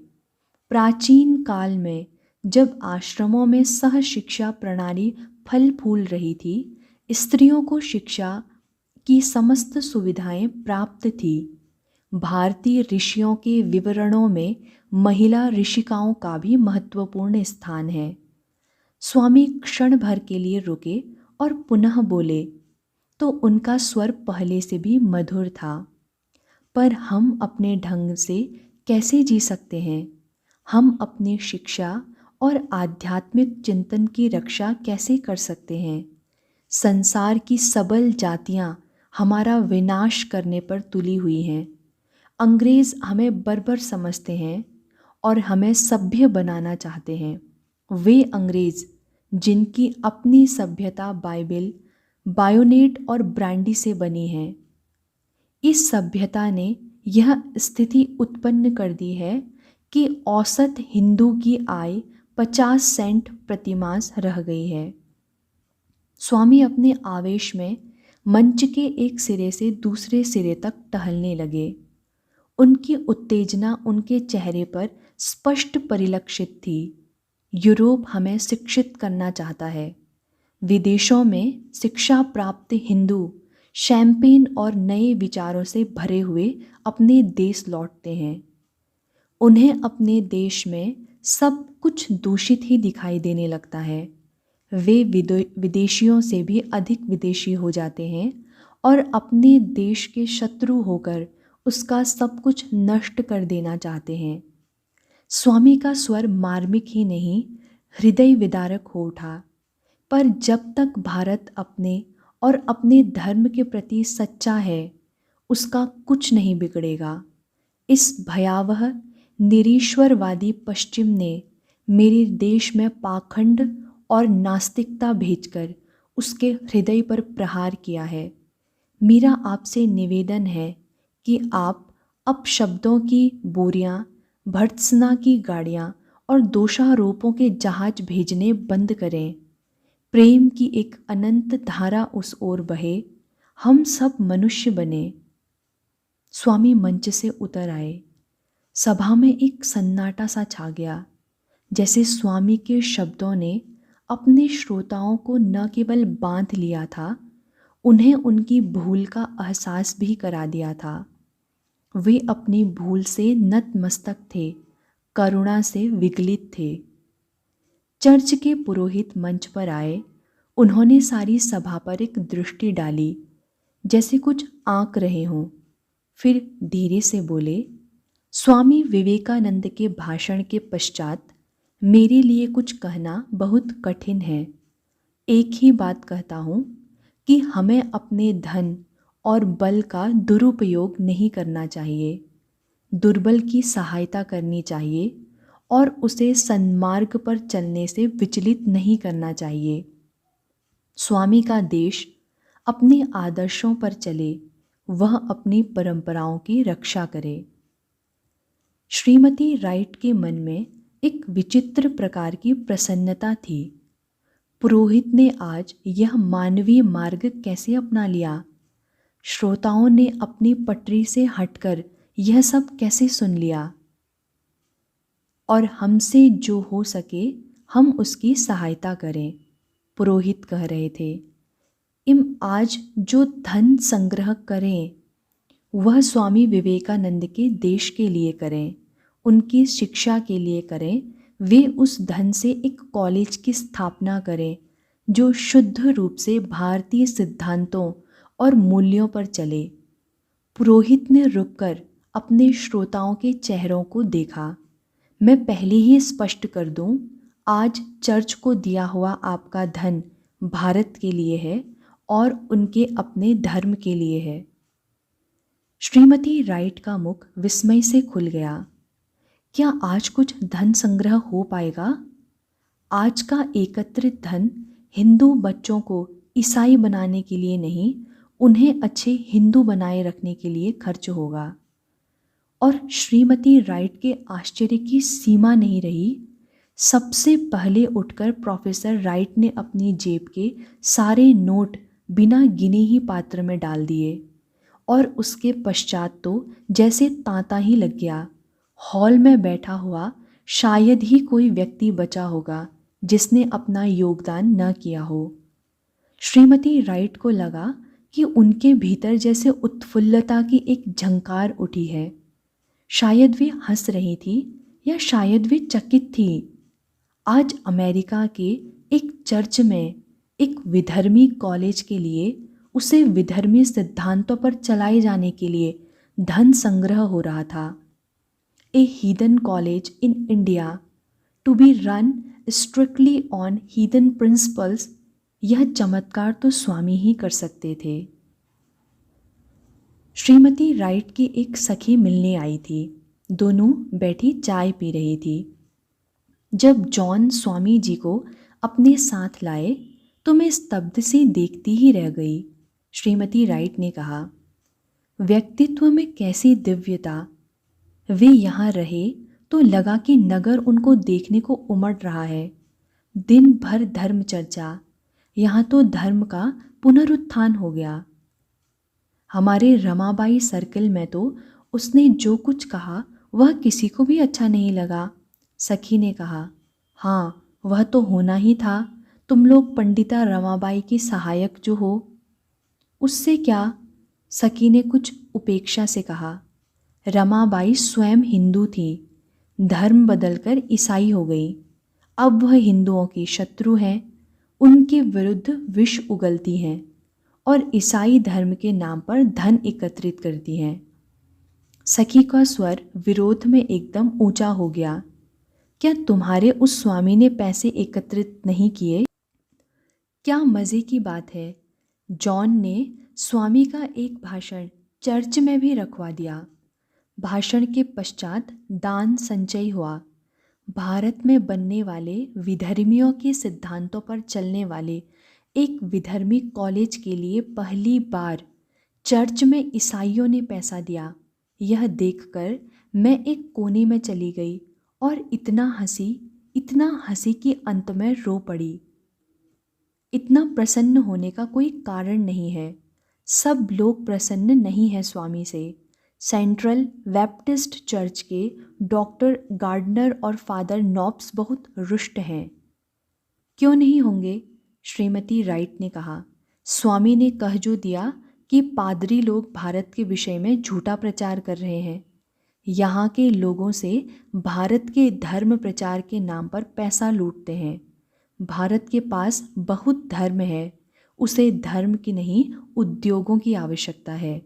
प्राचीन काल में जब आश्रमों में सह शिक्षा प्रणाली फल फूल रही थी, स्त्रियों को शिक्षा की समस्त सुविधाएं प्राप्त थी। भारतीय ऋषियों के विवरणों में महिला ऋषिकाओं का भी महत्वपूर्ण स्थान है। स्वामी क्षण भर के लिए रुके और पुनः बोले तो उनका स्वर पहले से भी मधुर था। पर हम अपने ढंग से कैसे जी सकते हैं? हम अपनी शिक्षा और आध्यात्मिक चिंतन की रक्षा कैसे कर सकते हैं? संसार की सबल जातियां हमारा विनाश करने पर तुली हुई हैं। अंग्रेज हमें बर्बर समझते हैं और हमें सभ्य बनाना चाहते हैं। वे अंग्रेज जिनकी अपनी सभ्यता बाइबिल, बायोनेट और ब्रांडी से बनी है। इस सभ्यता ने यह स्थिति उत्पन्न कर दी है कि औसत हिंदू की आय 50 सेंट प्रतिमास रह गई है। स्वामी अपने आवेश में मंच के एक सिरे से दूसरे सिरे तक टहलने लगे। उनकी उत्तेजना उनके चेहरे पर स्पष्ट परिलक्षित थी। यूरोप हमें शिक्षित करना चाहता है। विदेशों में शिक्षा प्राप्त हिंदू शैंपेन और नए विचारों से भरे हुए अपने देश लौटते हैं। उन्हें अपने देश में सब कुछ दूषित ही दिखाई देने लगता है। वे विदेशियों से भी अधिक विदेशी हो जाते हैं और अपने देश के शत्रु होकर उसका सब कुछ नष्ट कर देना चाहते हैं। स्वामी का स्वर मार्मिक ही नहीं, हृदय विदारक हो उठा। पर जब तक भारत अपने और अपने धर्म के प्रति सच्चा है, उसका कुछ नहीं बिगड़ेगा। इस भयावह निरीश्वरवादी पश्चिम ने मेरे देश में पाखंड और नास्तिकता भेजकर उसके हृदय पर प्रहार किया है। मेरा आपसे निवेदन है कि आप अपशब्दों की बोरियां, भर्त्सना की गाड़ियां और दोषारोपों के जहाज भेजने बंद करें। प्रेम की एक अनंत धारा उस ओर बहे, हम सब मनुष्य बने। स्वामी मंच से उतर आए। सभा में एक सन्नाटा सा छा गया, जैसे स्वामी के शब्दों ने अपने श्रोताओं को न केवल बांध लिया था, उन्हें उनकी भूल का एहसास भी करा दिया था। वे अपनी भूल से नतमस्तक थे, करुणा से विगलित थे। चर्च के पुरोहित मंच पर आए। उन्होंने सारी सभा पर एक दृष्टि डाली, जैसे कुछ आंक रहे हों। फिर धीरे से बोले, स्वामी विवेकानंद के भाषण के पश्चात मेरे लिए कुछ कहना बहुत कठिन है। एक ही बात कहता हूँ कि हमें अपने धन और बल का दुरुपयोग नहीं करना चाहिए। दुर्बल की सहायता करनी चाहिए और उसे सन्मार्ग पर चलने से विचलित नहीं करना चाहिए। स्वामी का देश अपने आदर्शों पर चले, वह अपनी परंपराओं की रक्षा करे। श्रीमती राइट के मन में एक विचित्र प्रकार की प्रसन्नता थी। पुरोहित ने आज यह मानवीय मार्ग कैसे अपना लिया? श्रोताओं ने अपनी पटरी से हटकर यह सब कैसे सुन लिया? और हमसे जो हो सके हम उसकी सहायता करें, पुरोहित कह रहे थे। आज जो धन संग्रह करें वह स्वामी विवेकानंद के देश के लिए करें, उनकी शिक्षा के लिए करें। वे उस धन से एक कॉलेज की स्थापना करें जो शुद्ध रूप से भारतीय सिद्धांतों और मूल्यों पर चले। पुरोहित ने रुककर अपने श्रोताओं के चेहरों को देखा। मैं पहले ही स्पष्ट कर दूं, आज चर्च को दिया हुआ आपका धन भारत के लिए है और उनके अपने धर्म के लिए है। श्रीमती राइट का मुख विस्मय से खुल गया। क्या आज कुछ धन संग्रह हो पाएगा? आज का एकत्रित धन हिंदू बच्चों को ईसाई बनाने के लिए नहीं, उन्हें अच्छे हिंदू बनाए रखने के लिए खर्च होगा। और श्रीमती राइट के आश्चर्य की सीमा नहीं रही। सबसे पहले उठकर प्रोफेसर राइट ने अपनी जेब के सारे नोट बिना गिने ही पात्र में डाल दिए और उसके पश्चात तो जैसे तांता ही लग गया। हॉल में बैठा हुआ शायद ही कोई व्यक्ति बचा होगा जिसने अपना योगदान न किया हो। श्रीमती राइट को लगा कि उनके भीतर जैसे उत्फुल्लता की एक झंकार उठी है। शायद वे हंस रही थी या शायद वे चकित थी। आज अमेरिका के एक चर्च में एक विधर्मी कॉलेज के लिए, उसे विधर्मी सिद्धांतों पर चलाए जाने के लिए धन संग्रह हो रहा था। A heathen college in India to be run strictly on heathen principles, यह चमत्कार तो स्वामी ही कर सकते थे। श्रीमती राइट की एक सखी मिलने आई थी। दोनों बैठी चाय पी रही थी। जब जॉन स्वामी जी को अपने साथ लाए तो मैं स्तब्ध सी देखती ही रह गई। श्रीमती राइट ने कहा, व्यक्तित्व में कैसी दिव्यता। वे यहाँ रहे तो लगा कि नगर उनको देखने को उमड़ रहा है। दिन भर धर्म चर्चा, यहाँ तो धर्म का पुनरुत्थान हो गया। हमारे रमाबाई सर्कल में तो उसने जो कुछ कहा वह किसी को भी अच्छा नहीं लगा। सखी ने कहा, हाँ वह तो होना ही था, तुम लोग पंडिता रमाबाई की सहायक जो हो। उससे क्या? सखी ने कुछ उपेक्षा से कहा। रमाबाई स्वयं हिंदू थी, धर्म बदलकर ईसाई हो गई। अब वह हिंदुओं की शत्रु हैं, उनके विरुद्ध विष उगलती हैं और ईसाई धर्म के नाम पर धन एकत्रित करती हैं। सखी का स्वर विरोध में एकदम ऊंचा हो गया। क्या तुम्हारे उस स्वामी ने पैसे एकत्रित नहीं किए? क्या मज़े की बात है, जॉन ने स्वामी का एक भाषण चर्च में भी रखवा दिया। भाषण के पश्चात दान संचय हुआ। भारत में बनने वाले विधर्मियों के सिद्धांतों पर चलने वाले एक विधर्मी कॉलेज के लिए पहली बार चर्च में ईसाइयों ने पैसा दिया। यह देखकर मैं एक कोने में चली गई और इतना हंसी कि अंत में रो पड़ी। इतना प्रसन्न होने का कोई कारण नहीं है। सब लोग प्रसन्न नहीं हैं स्वामी से। सेंट्रल बैप्टिस्ट चर्च के डॉक्टर गार्डनर और फादर नॉब्स बहुत रुष्ट हैं। क्यों नहीं होंगे? श्रीमती राइट ने कहा। स्वामी ने कह जो दिया कि पादरी लोग भारत के विषय में झूठा प्रचार कर रहे हैं। यहाँ के लोगों से भारत के धर्म प्रचार के नाम पर पैसा लूटते हैं। भारत के पास बहुत धर्म है, उसे धर्म की नहीं उद्योगों की आवश्यकता है।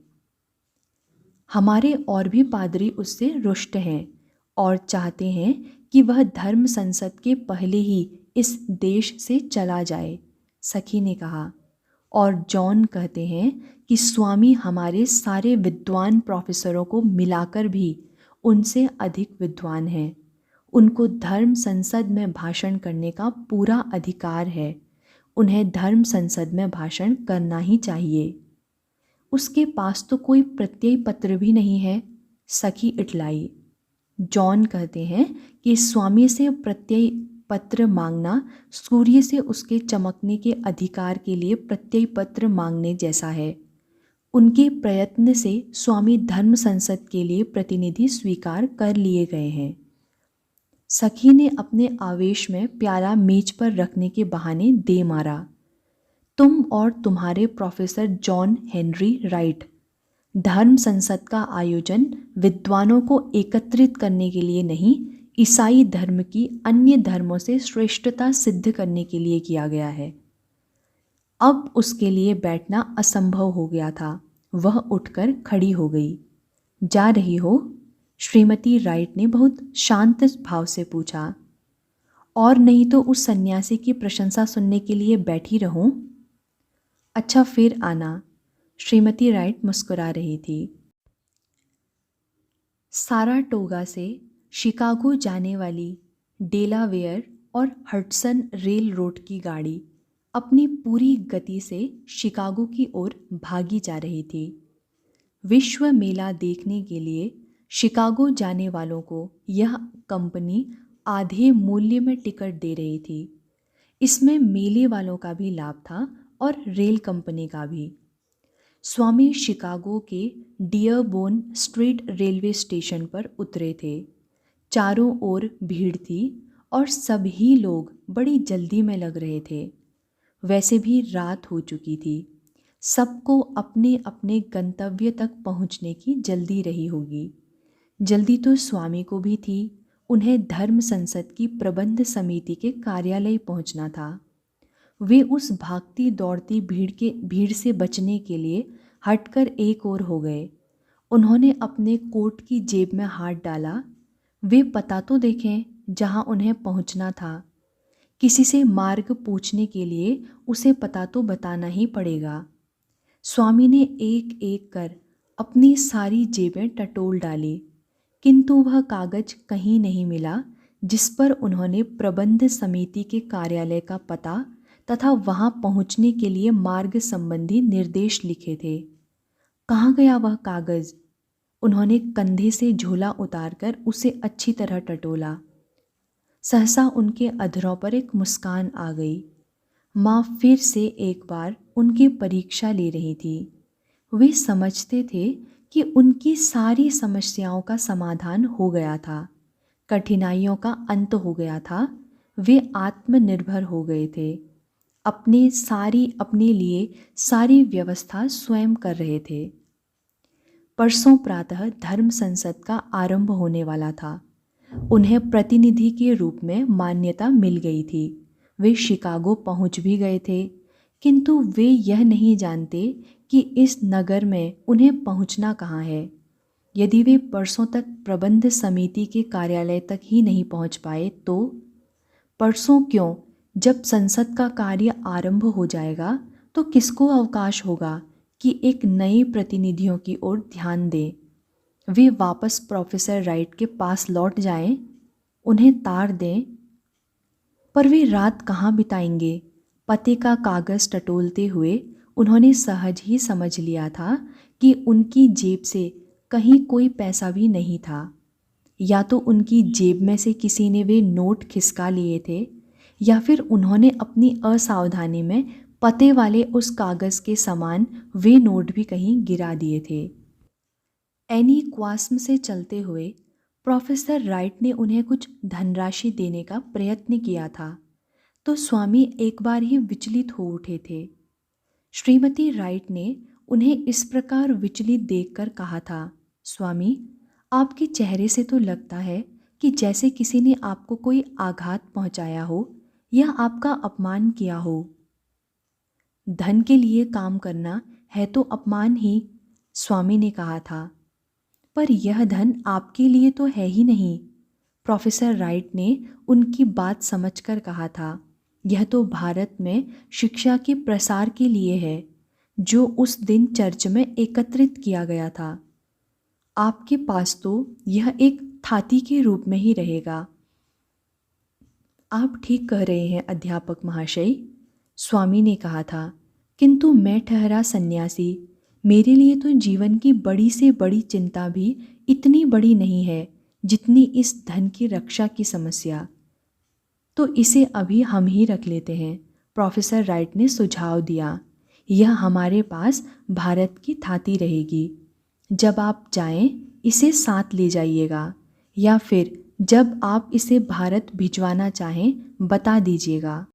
हमारे और भी पादरी उससे रुष्ट हैं और चाहते हैं कि वह धर्म संसद के पहले ही इस देश से चला जाए, सखी ने कहा। और जॉन कहते हैं कि स्वामी हमारे सारे विद्वान प्रोफेसरों को मिलाकर भी उनसे अधिक विद्वान हैं। उनको धर्म संसद में भाषण करने का पूरा अधिकार है। उन्हें धर्म संसद में भाषण करना ही चाहिए। उसके पास तो कोई प्रत्यय पत्र भी नहीं है, सखी इटलाई। जॉन कहते हैं कि स्वामी से प्रत्यय पत्र मांगना सूर्य से उसके चमकने के अधिकार के लिए प्रत्यय पत्र मांगने जैसा है। उनके प्रयत्न से स्वामी धर्म संसद के लिए प्रतिनिधि स्वीकार कर लिए गए हैं। सखी ने अपने आवेश में प्याला मेज पर रखने के बहाने दे मारा। तुम और तुम्हारे प्रोफेसर जॉन हेनरी राइट धर्म संसद का आयोजन विद्वानों को एकत्रित करने के लिए नहीं, ईसाई धर्म की अन्य धर्मों से श्रेष्ठता सिद्ध करने के लिए किया गया है। अब उसके लिए बैठना असंभव हो गया था। वह उठकर खड़ी हो गई। जा रही हो? श्रीमती राइट ने बहुत शांत भाव से पूछा। और नहीं तो उस सन्यासी की प्रशंसा सुनने के लिए बैठी रहूं? अच्छा फिर आना। श्रीमती राइट मुस्कुरा रही थी। साराटोगा से शिकागो जाने वाली डेलावेयर और हडसन रेल रोड की गाड़ी अपनी पूरी गति से शिकागो की ओर भागी जा रही थी। विश्व मेला देखने के लिए शिकागो जाने वालों को यह कंपनी आधे मूल्य में टिकट दे रही थी। इसमें मेले वालों का भी लाभ था और रेल कंपनी का भी। स्वामी शिकागो के डियरबोर्न स्ट्रीट रेलवे स्टेशन पर उतरे थे। चारों ओर भीड़ थी और सभी लोग बड़ी जल्दी में लग रहे थे। वैसे भी रात हो चुकी थी। सबको अपने अपने गंतव्य तक पहुंचने की जल्दी रही होगी। जल्दी तो स्वामी को भी थी। उन्हें धर्म संसद की प्रबंध समिति के कार्यालय पहुंचना था। वे उस भागती दौड़ती भीड़ से बचने के लिए हटकर एक ओर हो गए। उन्होंने अपने कोट की जेब में हाथ डाला। वे पता तो देखें जहां उन्हें पहुंचना था। किसी से मार्ग पूछने के लिए उसे पता तो बताना ही पड़ेगा। स्वामी ने एक एक कर अपनी सारी जेबें टटोल डाली, किंतु वह कागज कहीं नहीं मिला जिस पर उन्होंने प्रबंध समिति के कार्यालय का पता तथा वहां पहुंचने के लिए मार्ग संबंधी निर्देश लिखे थे। कहाँ गया वह कागज? उन्होंने कंधे से झोला उतारकर उसे अच्छी तरह टटोला। सहसा उनके अधरों पर एक मुस्कान आ गई। माँ फिर से एक बार उनकी परीक्षा ले रही थी। वे समझते थे कि उनकी सारी समस्याओं का समाधान हो गया था, कठिनाइयों का अंत हो गया था। वे आत्मनिर्भर हो गए थे, अपने लिए सारी व्यवस्था स्वयं कर रहे थे। परसों प्रातः धर्म संसद का आरंभ होने वाला था। उन्हें प्रतिनिधि के रूप में मान्यता मिल गई थी। वे शिकागो पहुंच भी गए थे, किंतु वे यह नहीं जानते कि इस नगर में उन्हें पहुंचना कहाँ है। यदि वे परसों तक प्रबंध समिति के कार्यालय तक ही नहीं पहुंच पाए तो परसों क्यों, जब संसद का कार्य आरंभ हो जाएगा तो किसको अवकाश होगा कि एक नए प्रतिनिधियों की ओर ध्यान दें। वे वापस प्रोफेसर राइट के पास लौट जाएं, उन्हें तार दें। पर वे रात कहाँ बिताएंगे? पते का कागज टटोलते हुए उन्होंने सहज ही समझ लिया था कि उनकी जेब से कहीं कोई पैसा भी नहीं था। या तो उनकी जेब में से किसी ने वे नोट खिसका लिए थे, या फिर उन्होंने अपनी असावधानी में पते वाले उस कागज के समान वे नोट भी कहीं गिरा दिए थे। एनी क्वास्म से चलते हुए प्रोफेसर राइट ने उन्हें कुछ धनराशि देने का प्रयत्न किया था, तो स्वामी एक बार ही विचलित हो उठे थे। श्रीमती राइट ने उन्हें इस प्रकार विचलित देखकर कहा था, स्वामी, आपके चेहरे से तो लगता है कि जैसे किसी ने आपको कोई आघात पहुंचाया हो या आपका अपमान किया हो। धन के लिए काम करना है तो अपमान ही, स्वामी ने कहा था। पर यह धन आपके लिए तो है ही नहीं, प्रोफेसर राइट ने उनकी बात समझकर कहा था। यह तो भारत में शिक्षा के प्रसार के लिए है, जो उस दिन चर्च में एकत्रित किया गया था। आपके पास तो यह एक थाती के रूप में ही रहेगा। आप ठीक कह रहे हैं अध्यापक महाशय, स्वामी ने कहा था, किंतु मैं ठहरा सन्यासी। मेरे लिए तो जीवन की बड़ी से बड़ी चिंता भी इतनी बड़ी नहीं है जितनी इस धन की रक्षा की समस्या। तो इसे अभी हम ही रख लेते हैं, प्रोफेसर राइट ने सुझाव दिया। यह हमारे पास भारत की थाती रहेगी। जब आप जाएं, इसे साथ ले जाइएगा, या फिर जब आप इसे भारत भिजवाना चाहें बता दीजिएगा।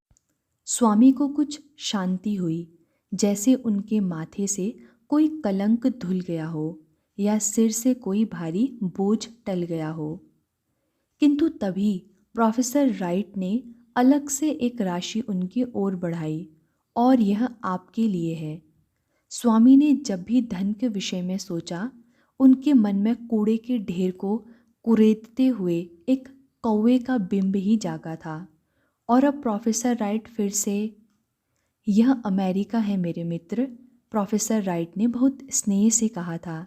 स्वामी को कुछ शांति हुई, जैसे उनके माथे से कोई कलंक धुल गया हो या सिर से कोई भारी बोझ टल गया हो। किंतु तभी प्रोफेसर राइट ने अलग से एक राशि उनकी ओर बढ़ाई, और यह आपके लिए है। स्वामी ने जब भी धन के विषय में सोचा, उनके मन में कूड़े के ढेर को कुरेदते हुए एक कौवे का बिंब ही जागा था। और अब प्रोफेसर राइट फिर से, यह अमेरिका है मेरे मित्र, प्रोफेसर राइट ने बहुत स्नेह से कहा था।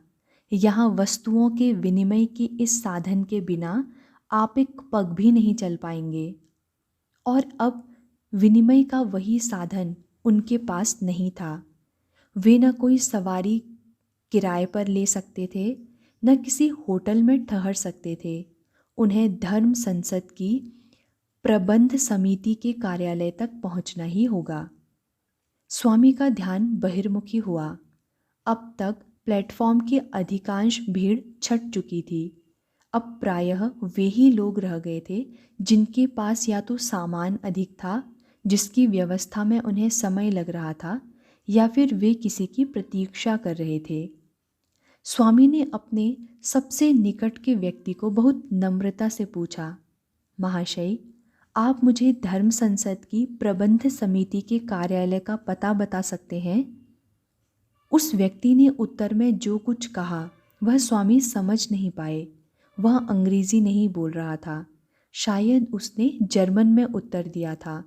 यहाँ वस्तुओं के विनिमय के इस साधन के बिना आप एक पग भी नहीं चल पाएंगे। और अब विनिमय का वही साधन उनके पास नहीं था। वे न कोई सवारी किराए पर ले सकते थे, न किसी होटल में ठहर सकते थे। उन्हें धर्म संसद की प्रबंध समिति के कार्यालय तक पहुंचना ही होगा। स्वामी का ध्यान बहिर्मुखी हुआ। अब तक प्लेटफॉर्म की अधिकांश भीड़ छट चुकी थी। अब प्रायः वे ही लोग रह गए थे जिनके पास या तो सामान अधिक था, जिसकी व्यवस्था में उन्हें समय लग रहा था, या फिर वे किसी की प्रतीक्षा कर रहे थे। स्वामी ने अपने सबसे निकट के व्यक्ति को बहुत नम्रता से पूछा, महाशय, आप मुझे धर्म संसद की प्रबंध समिति के कार्यालय का पता बता सकते हैं? उस व्यक्ति ने उत्तर में जो कुछ कहा वह स्वामी समझ नहीं पाए। वह अंग्रेजी नहीं बोल रहा था, शायद उसने जर्मन में उत्तर दिया था।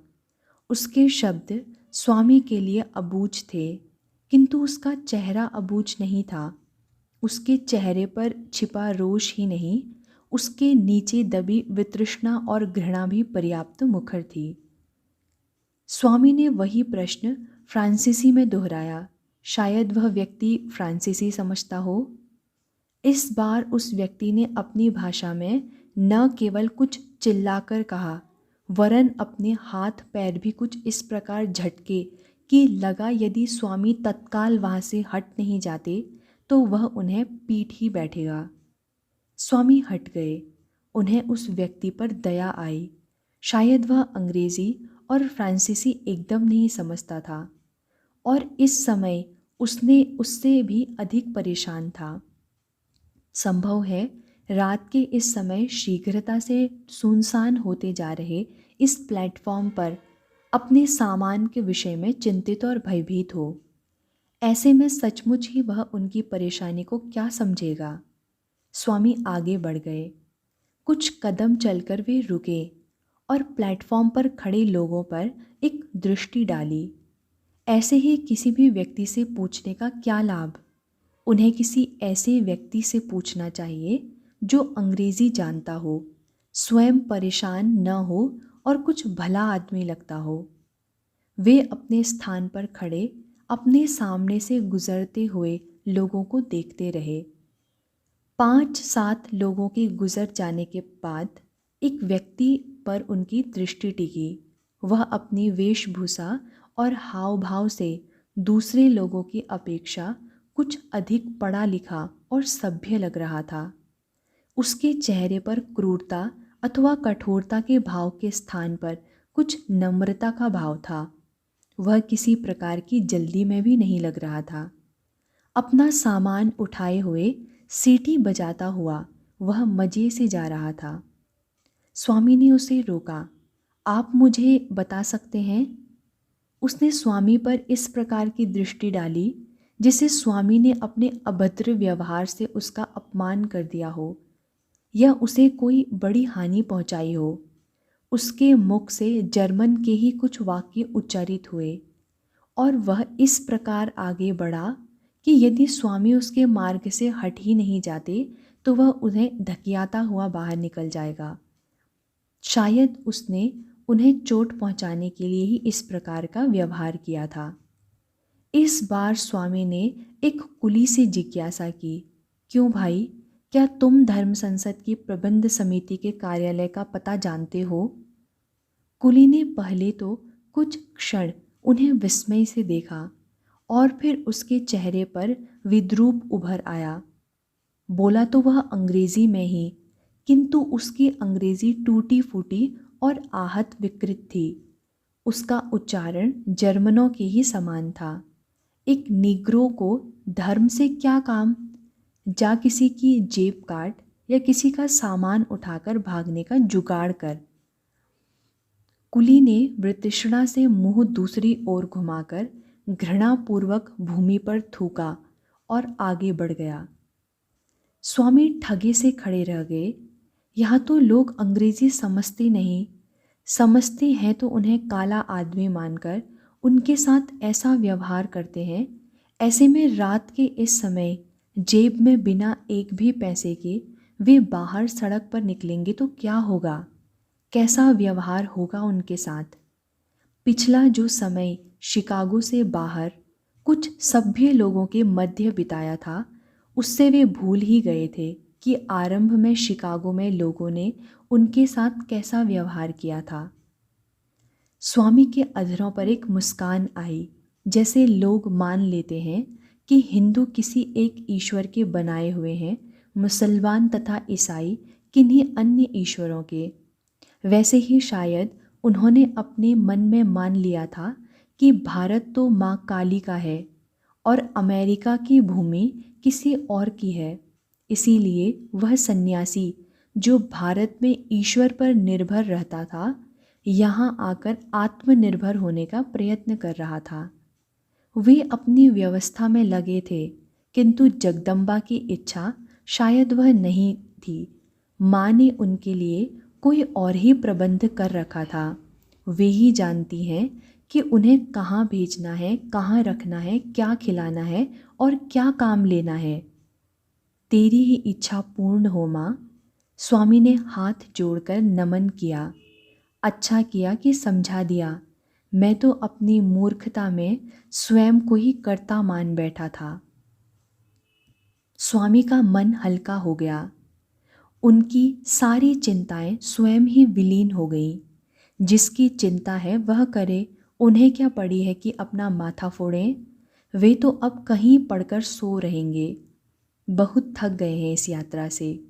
उसके शब्द स्वामी के लिए अबूझ थे, किंतु उसका चेहरा अबूझ नहीं था। उसके चेहरे पर छिपा रोष ही नहीं, उसके नीचे दबी वितृष्णा और घृणा भी पर्याप्त मुखर थी। स्वामी ने वही प्रश्न फ्रांसीसी में दोहराया। शायद वह व्यक्ति फ्रांसीसी समझता हो। इस बार उस व्यक्ति ने अपनी भाषा में न केवल कुछ चिल्लाकर कहा, वरन अपने हाथ पैर भी कुछ इस प्रकार झटके कि लगा यदि स्वामी तत्काल वहाँ से हट नहीं जाते तो वह उन्हें पीट ही बैठेगा। स्वामी हट गए। उन्हें उस व्यक्ति पर दया आई। शायद वह अंग्रेजी और फ्रांसीसी एकदम नहीं समझता था और इस समय उसने उससे भी अधिक परेशान था। संभव है रात के इस समय शीघ्रता से सुनसान होते जा रहे इस प्लेटफॉर्म पर अपने सामान के विषय में चिंतित और भयभीत हो। ऐसे में सचमुच ही वह उनकी परेशानी को क्या समझेगा। स्वामी आगे बढ़ गए। कुछ कदम चलकर वे रुके और प्लेटफॉर्म पर खड़े लोगों पर एक दृष्टि डाली। ऐसे ही किसी भी व्यक्ति से पूछने का क्या लाभ। उन्हें किसी ऐसे व्यक्ति से पूछना चाहिए जो अंग्रेजी जानता हो, स्वयं परेशान न हो और कुछ भला आदमी लगता हो। वे अपने स्थान पर खड़े अपने सामने से गुजरते हुए लोगों को देखते रहे। 5-7 लोगों के गुजर जाने के बाद एक व्यक्ति पर उनकी दृष्टि टिकी। वह अपनी वेशभूषा और हाव भाव से दूसरे लोगों की अपेक्षा कुछ अधिक पढ़ा लिखा और सभ्य लग रहा था। उसके चेहरे पर क्रूरता अथवा कठोरता के भाव के स्थान पर कुछ नम्रता का भाव था। वह किसी प्रकार की जल्दी में भी नहीं लग रहा था। अपना सामान उठाए हुए सीटी बजाता हुआ वह मजे से जा रहा था। स्वामी ने उसे रोका। आप मुझे बता सकते हैं? उसने स्वामी पर इस प्रकार की दृष्टि डाली जिसे स्वामी ने अपने अभद्र व्यवहार से उसका अपमान कर दिया हो या उसे कोई बड़ी हानि पहुंचाई हो। उसके मुख से जर्मन के ही कुछ वाक्य उच्चारित हुए और वह इस प्रकार आगे बढ़ा कि यदि स्वामी उसके मार्ग से हट ही नहीं जाते तो वह उन्हें धकियाता हुआ बाहर निकल जाएगा। शायद उसने उन्हें चोट पहुंचाने के लिए ही इस प्रकार का व्यवहार किया था। इस बार स्वामी ने एक कुली से जिज्ञासा की, क्यों भाई, क्या तुम धर्म संसद की प्रबंध समिति के कार्यालय का पता जानते हो? कुली ने पहले तो कुछ क्षण उन्हें विस्मय से देखा और फिर उसके चेहरे पर विद्रूप उभर आया। बोला तो वह अंग्रेजी में ही, किंतु उसकी अंग्रेजी टूटी फूटी और आहत विकृत थी। उसका उच्चारण जर्मनों के ही समान था। एक निग्रो को धर्म से क्या काम? जा किसी की जेब काट या किसी का सामान उठाकर भागने का जुगाड़ कर। कुली ने वृतृष्णा से मुंह दूसरी ओर घुमाकर घृणापूर्वक भूमि पर थूका और आगे बढ़ गया। स्वामी ठगे से खड़े रह गए। यहाँ तो लोग अंग्रेजी समझते नहीं, समझते हैं तो उन्हें काला आदमी मानकर उनके साथ ऐसा व्यवहार करते हैं। ऐसे में रात के इस समय जेब में बिना एक भी पैसे के वे बाहर सड़क पर निकलेंगे तो क्या होगा, कैसा व्यवहार होगा उनके साथ। पिछला जो समय शिकागो से बाहर कुछ सभ्य लोगों के मध्य बिताया था, उससे वे भूल ही गए थे कि आरंभ में शिकागो में लोगों ने उनके साथ कैसा व्यवहार किया था। स्वामी के अधरों पर एक मुस्कान आई, जैसे लोग मान लेते हैं कि हिंदू किसी एक ईश्वर के बनाए हुए हैं, मुसलमान तथा ईसाई किन्हीं अन्य ईश्वरों के। वैसे ही शायद उन्होंने अपने मन में मान लिया था कि भारत तो माँ काली का है और अमेरिका की भूमि किसी और की है। इसीलिए वह सन्यासी जो भारत में ईश्वर पर निर्भर रहता था, यहाँ आकर आत्मनिर्भर होने का प्रयत्न कर रहा था। वे अपनी व्यवस्था में लगे थे, किंतु जगदम्बा की इच्छा शायद वह नहीं थी। माँ ने उनके लिए कोई और ही प्रबंध कर रखा था। वे ही जानती हैं कि उन्हें कहाँ भेजना है, कहाँ रखना है, क्या खिलाना है और क्या काम लेना है। तेरी ही इच्छा पूर्ण हो माँ, स्वामी ने हाथ जोड़कर नमन किया। अच्छा किया कि समझा दिया। मैं तो अपनी मूर्खता में स्वयं को ही कर्ता मान बैठा था। स्वामी का मन हल्का हो गया। उनकी सारी चिंताएं स्वयं ही विलीन हो गईं। जिसकी चिंता है वह करे, उन्हें क्या पड़ी है कि अपना माथा फोड़ें। वे तो अब कहीं पड़कर सो रहेंगे। बहुत थक गए हैं इस यात्रा से।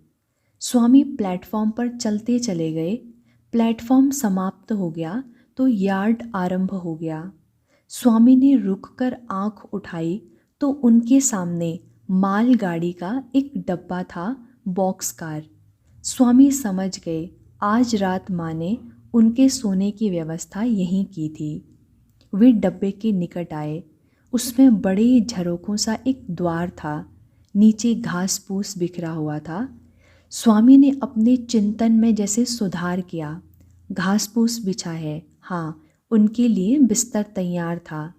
स्वामी प्लेटफॉर्म पर चलते चले गए। प्लेटफॉर्म समाप्त हो गया तो यार्ड आरंभ हो गया। स्वामी ने रुककर आंख उठाई तो उनके सामने मालगाड़ी का एक डब्बा था, बॉक्स कार। स्वामी समझ गए आज रात माँ ने उनके सोने की व्यवस्था यहीं की थी। वे डब्बे के निकट आए। उसमें बड़े झरोखों सा एक द्वार था। नीचे घास फूस बिखरा हुआ था। स्वामी ने अपने चिंतन में जैसे सुधार किया। घास फूस बिछा है, हाँ, उनके लिए बिस्तर तैयार था।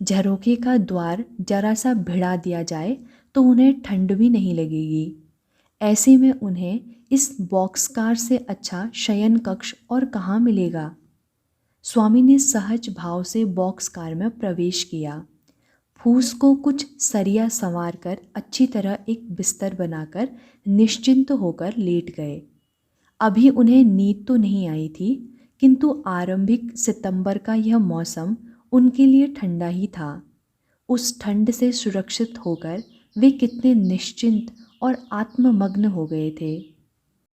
झरोखे का द्वार जरा सा भिड़ा दिया जाए तो उन्हें ठंड भी नहीं लगेगी। ऐसे में उन्हें इस बॉक्सकार से अच्छा शयन कक्ष और कहाँ मिलेगा। स्वामी ने सहज भाव से बॉक्सकार में प्रवेश किया। फूस को कुछ सरिया संवार कर अच्छी तरह एक बिस्तर बनाकर निश्चिंत होकर लेट गए। अभी उन्हें नींद तो नहीं आई थी, किंतु आरंभिक सितंबर का यह मौसम उनके लिए ठंडा ही था। उस ठंड से सुरक्षित होकर वे कितने निश्चिंत और आत्ममग्न हो गए थे।